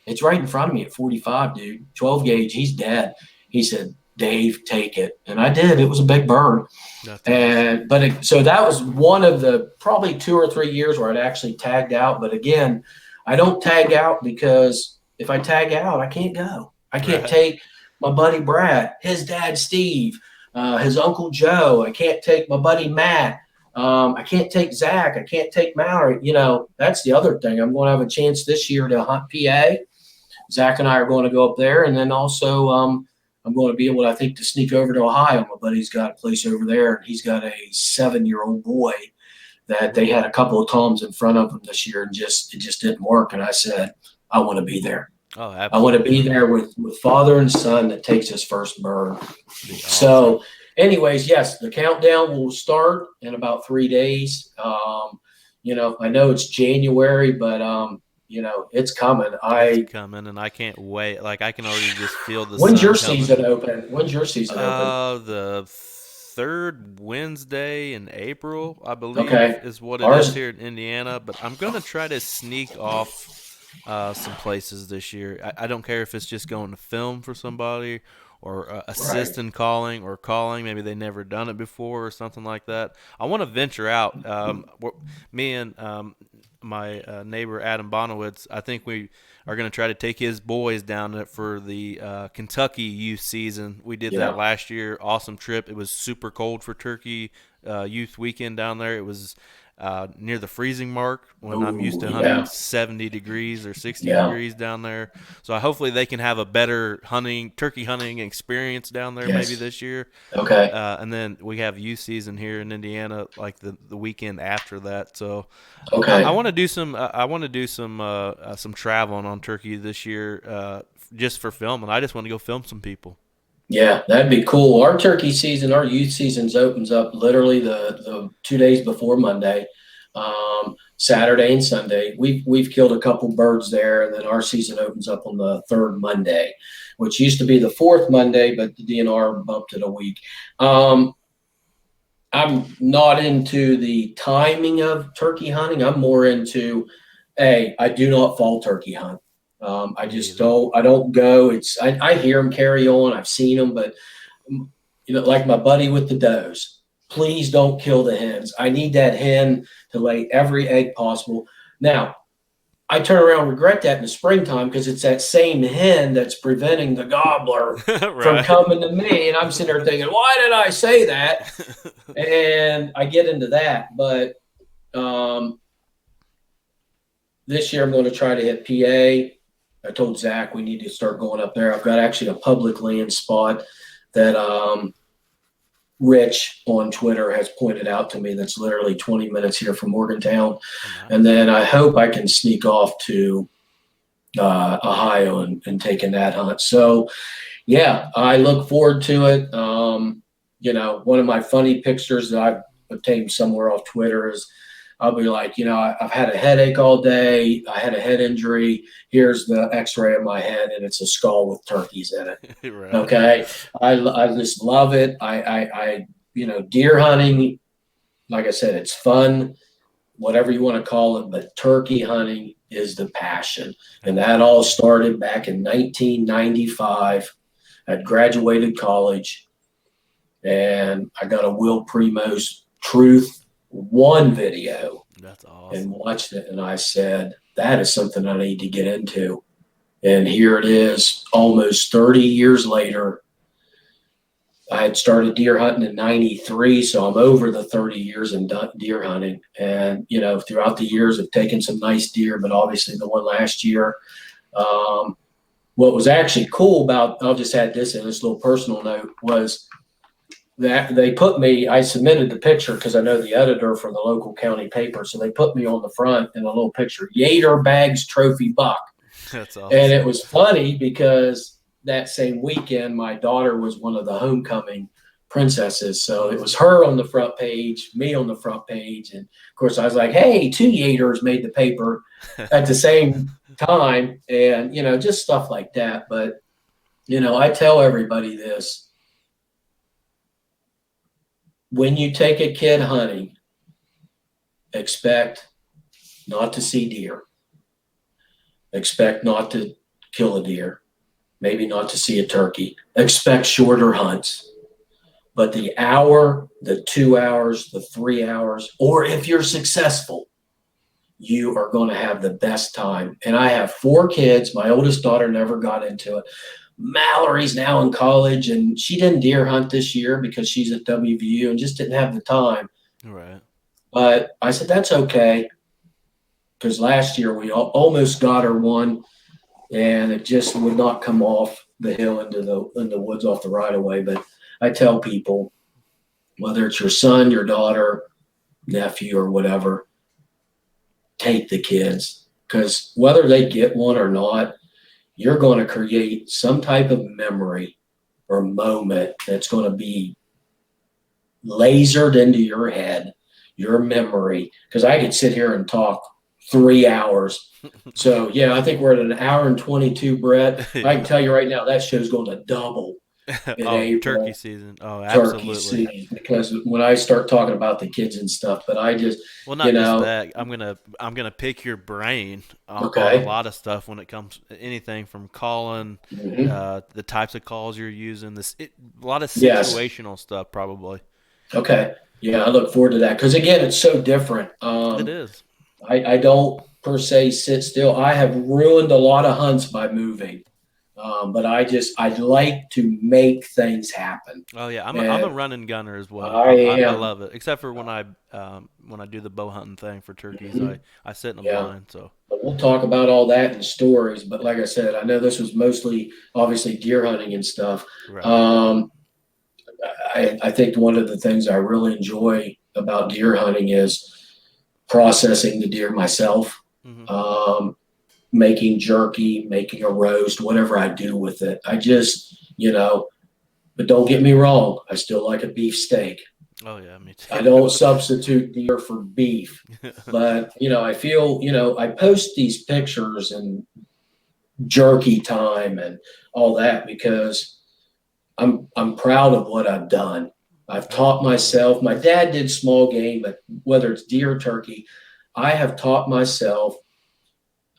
it's right in front of me at 45, dude. 12 gauge. He's dead." He said, "Dave, take it." And I did. It was a big bird. That's awesome. So that was one of the probably 2 or 3 years where I'd actually tagged out. But again, I don't tag out because if I tag out, I can't go. I can't Right. take my buddy Brad, his dad Steve, his uncle Joe. I can't take my buddy Matt. I can't take Zach. I can't take Mallory. That's the other thing. I'm going to have a chance this year to hunt PA. Zach and I are going to go up there, and then also I'm going to be able, I think, to sneak over to Ohio. My buddy's got a place over there, and he's got a 7-year-old boy that they had a couple of toms in front of him this year, and it just didn't work. And I said, I want to be there. Oh, I want to absolutely, be man. there with father and son that takes his first bird. Be awesome. So, anyways, yes, the countdown will start in about 3 days. I know it's January, but it's coming. It's coming, and I can't wait. Like I can already just feel the When's your sun coming. season open? When's your season open? The third Wednesday in April, I believe, Okay. is what it is Ours, here in Indiana. But I'm gonna try to sneak off some places this year. I don't care if it's just going to film for somebody or right. assist in calling or calling. Maybe they never done it before or something like that. I want to venture out. Me and my neighbor Adam Bonowitz, I think we are going to try to take his boys down for the Kentucky youth season. We did that Yeah. last year. Awesome trip. It was super cold for Turkey youth weekend down there. It was near the freezing mark when I'm used Ooh, to hunting yeah. 70 degrees or 60 Yeah. degrees down there. So hopefully they can have a better turkey hunting experience down there maybe Yes. this year. Okay. And then we have youth season here in Indiana, like the weekend after that. So I Okay. want to do some. I want to do some traveling on Turkey this year, just for filming. I just want to go film some people. Yeah, that'd be cool. Our turkey season, our youth seasons opens up literally the 2 days before Monday, Saturday and Sunday. We've killed a couple birds there, and then our season opens up on the third Monday, which used to be the fourth Monday, but the DNR bumped it a week. Um, I'm not into the timing of turkey hunting. I'm more into, hey, I do not fall turkey hunt. I Me just either. don't. I don't go. I hear them carry on. I've seen them, but like my buddy with the does. Please don't kill the hens. I need that hen to lay every egg possible. Now, I turn around and regret that in the springtime because it's that same hen that's preventing the gobbler from Right. coming to me. And I'm sitting there thinking, why did I say that? And I get into that. But um, this year I'm going to try to hit PA. I told Zach we need to start going up there. I've got actually a public land spot that Rich on Twitter has pointed out to me that's literally 20 minutes here from Morgantown. Oh, nice. And then I hope I can sneak off to Ohio and take in that hunt. So, yeah, I look forward to it. One of my funny pictures that I've obtained somewhere off Twitter is I'll be like, I've had a headache all day. I had a head injury. Here's the x-ray of my head, and it's a skull with turkeys in it. Right. Okay. I just love it. Deer hunting, like I said, it's fun, whatever you want to call it, but turkey hunting is the passion. And that all started back in 1995. I'd graduated college and I got a Will Primo's Truth One video. That's awesome. And watched it, and I said, that is something I need to get into. And here it is, almost 30 years later. I had started deer hunting in 93, so I'm over the 30 years in deer hunting. And, throughout the years, I've taken some nice deer, but obviously the one last year. What was actually cool about, I'll just add this in this little personal note, was that I submitted the picture because I know the editor for the local county paper. So they put me on the front in a little picture, Yeater bags trophy buck. That's awesome. And it was funny because that same weekend, my daughter was one of the homecoming princesses. So it was her on the front page, me on the front page. And of course I was like, hey, 2 Yeaters made the paper at the same time. And, just stuff like that. But, I tell everybody this. When you take a kid hunting, expect not to see deer. Expect not to kill a deer. Maybe not to see a turkey. Expect shorter hunts. But the hour, the 2 hours, the 3 hours, or if you're successful, you are going to have the best time. And I have 4 kids. My oldest daughter never got into it. Mallory's now in college, and she didn't deer hunt this year because she's at WVU and just didn't have the time. Right. But I said, that's okay, because last year we almost got her one, and it just would not come off the hill into the woods off the right of way. But I tell people, whether it's your son, your daughter, nephew, or whatever, take the kids, because whether they get one or not, you're going to create some type of memory or moment that's going to be lasered into your head, your memory. Because I could sit here and talk 3 hours. So, yeah, I think we're at an hour and 22, Brett. I can tell you right now, that show's going to double in April. Turkey season. Oh, absolutely. Turkey season. Because when I start talking about the kids and stuff, but I just, not just that. I'm gonna pick your brain on a lot of stuff when it comes to anything from calling, the types of calls you're using, a lot of situational stuff probably. Okay. Yeah, I look forward to that because again, it's so different. It is. I don't per se sit still. I have ruined a lot of hunts by moving. But I'd like to make things happen. Oh yeah, I'm a run and gunner as well. I love it, except for when I do the bow hunting thing for turkeys. I sit in a blind. So but we'll talk about all that in stories. But like I said, I know this was mostly obviously deer hunting and stuff. Right. I think one of the things I really enjoy about deer hunting is processing the deer myself. Making jerky, making a roast, whatever I do with it. I just, but don't get me wrong. I still like a beef steak. Oh yeah, me too. I don't substitute deer for beef, but I feel, I post these pictures and jerky time and all that because I'm proud of what I've done. I've taught myself. My dad did small game, but whether it's deer or turkey, I have taught myself.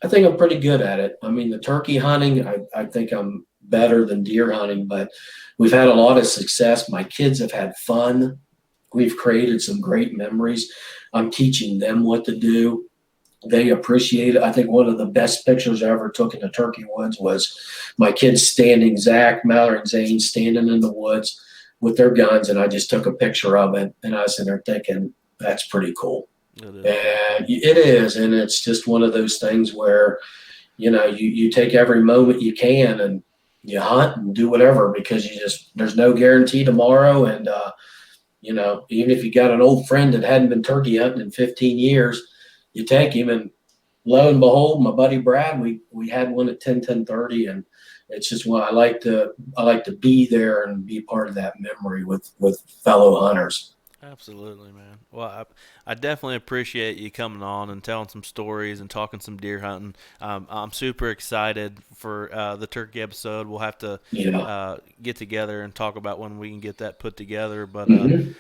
I think I'm pretty good at it. I mean, the turkey hunting, I think I'm better than deer hunting, but we've had a lot of success. My kids have had fun. We've created some great memories. I'm teaching them what to do. They appreciate it. I think one of the best pictures I ever took in the turkey woods was my kids standing, Zach, Mallory, and Zane standing in the woods with their guns, and I just took a picture of it, and I was sitting there thinking, that's pretty cool. And it is, and it's just one of those things where, you take every moment you can and you hunt and do whatever because there's no guarantee tomorrow. And, even if you got an old friend that hadn't been turkey hunting in 15 years, you take him and lo and behold, my buddy Brad, we had one at 10:30, and it's just what I like to be there and be part of that memory with fellow hunters. Absolutely, man. Well, I definitely appreciate you coming on and telling some stories and talking some deer hunting. I'm super excited for the turkey episode. We'll have to Yeah. get together and talk about when we can get that put together. But Hmm.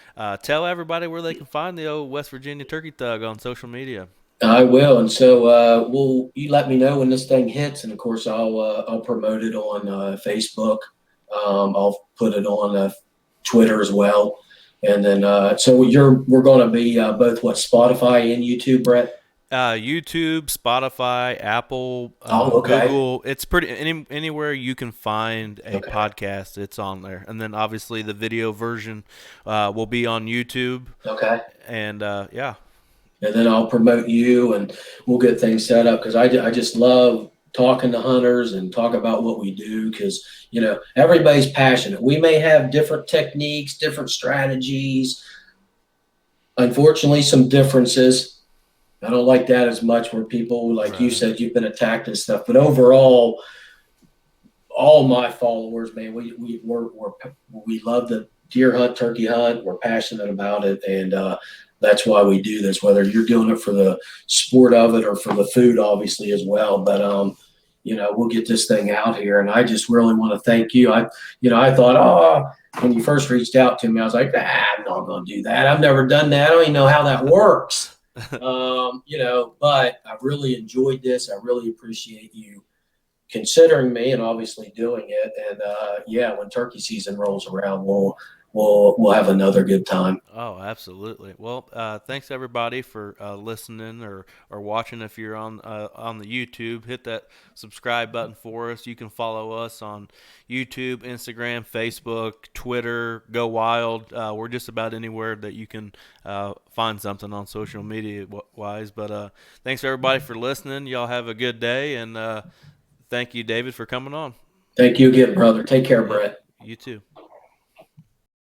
tell everybody where they can find the old West Virginia Turkey Thug on social media. I will, and so you let me know when this thing hits, and of course I'll promote it on Facebook. I'll put it on Twitter as well, and then so we're going to be both what Spotify and YouTube, Brett. YouTube, Spotify, Apple, Oh, okay, Google. It's pretty anywhere you can find a okay, podcast. It's on there, and then obviously the video version will be on YouTube. okay. And yeah, And then I'll promote you, and we'll get things set up because I just love talking to hunters and talk about what we do because everybody's passionate. We may have different techniques, different strategies, unfortunately some differences. I don't like that as much where people, like you right, said, you've been attacked and stuff, but overall all my followers, man, we love the deer hunt, turkey hunt. We're passionate about it, and that's why we do this. Whether you're doing it for the sport of it or for the food, obviously as well. But we'll get this thing out here, and I just really want to thank you. I thought, when you first reached out to me, I was like, I'm not going to do that. I've never done that. I don't even know how that works. But I've really enjoyed this. I really appreciate you considering me and obviously doing it. And yeah, when turkey season rolls around, we'll have another good time. Oh, absolutely. Well, thanks everybody for listening or watching. If you're on the YouTube, hit that subscribe button for us. You can follow us on YouTube, Instagram, Facebook, Twitter. Go Wild. We're just about anywhere that you can find something on social media wise. But thanks everybody for listening. Y'all have a good day, and thank you, David, for coming on. Thank you again, brother. Take care, Yep. Brett. You too.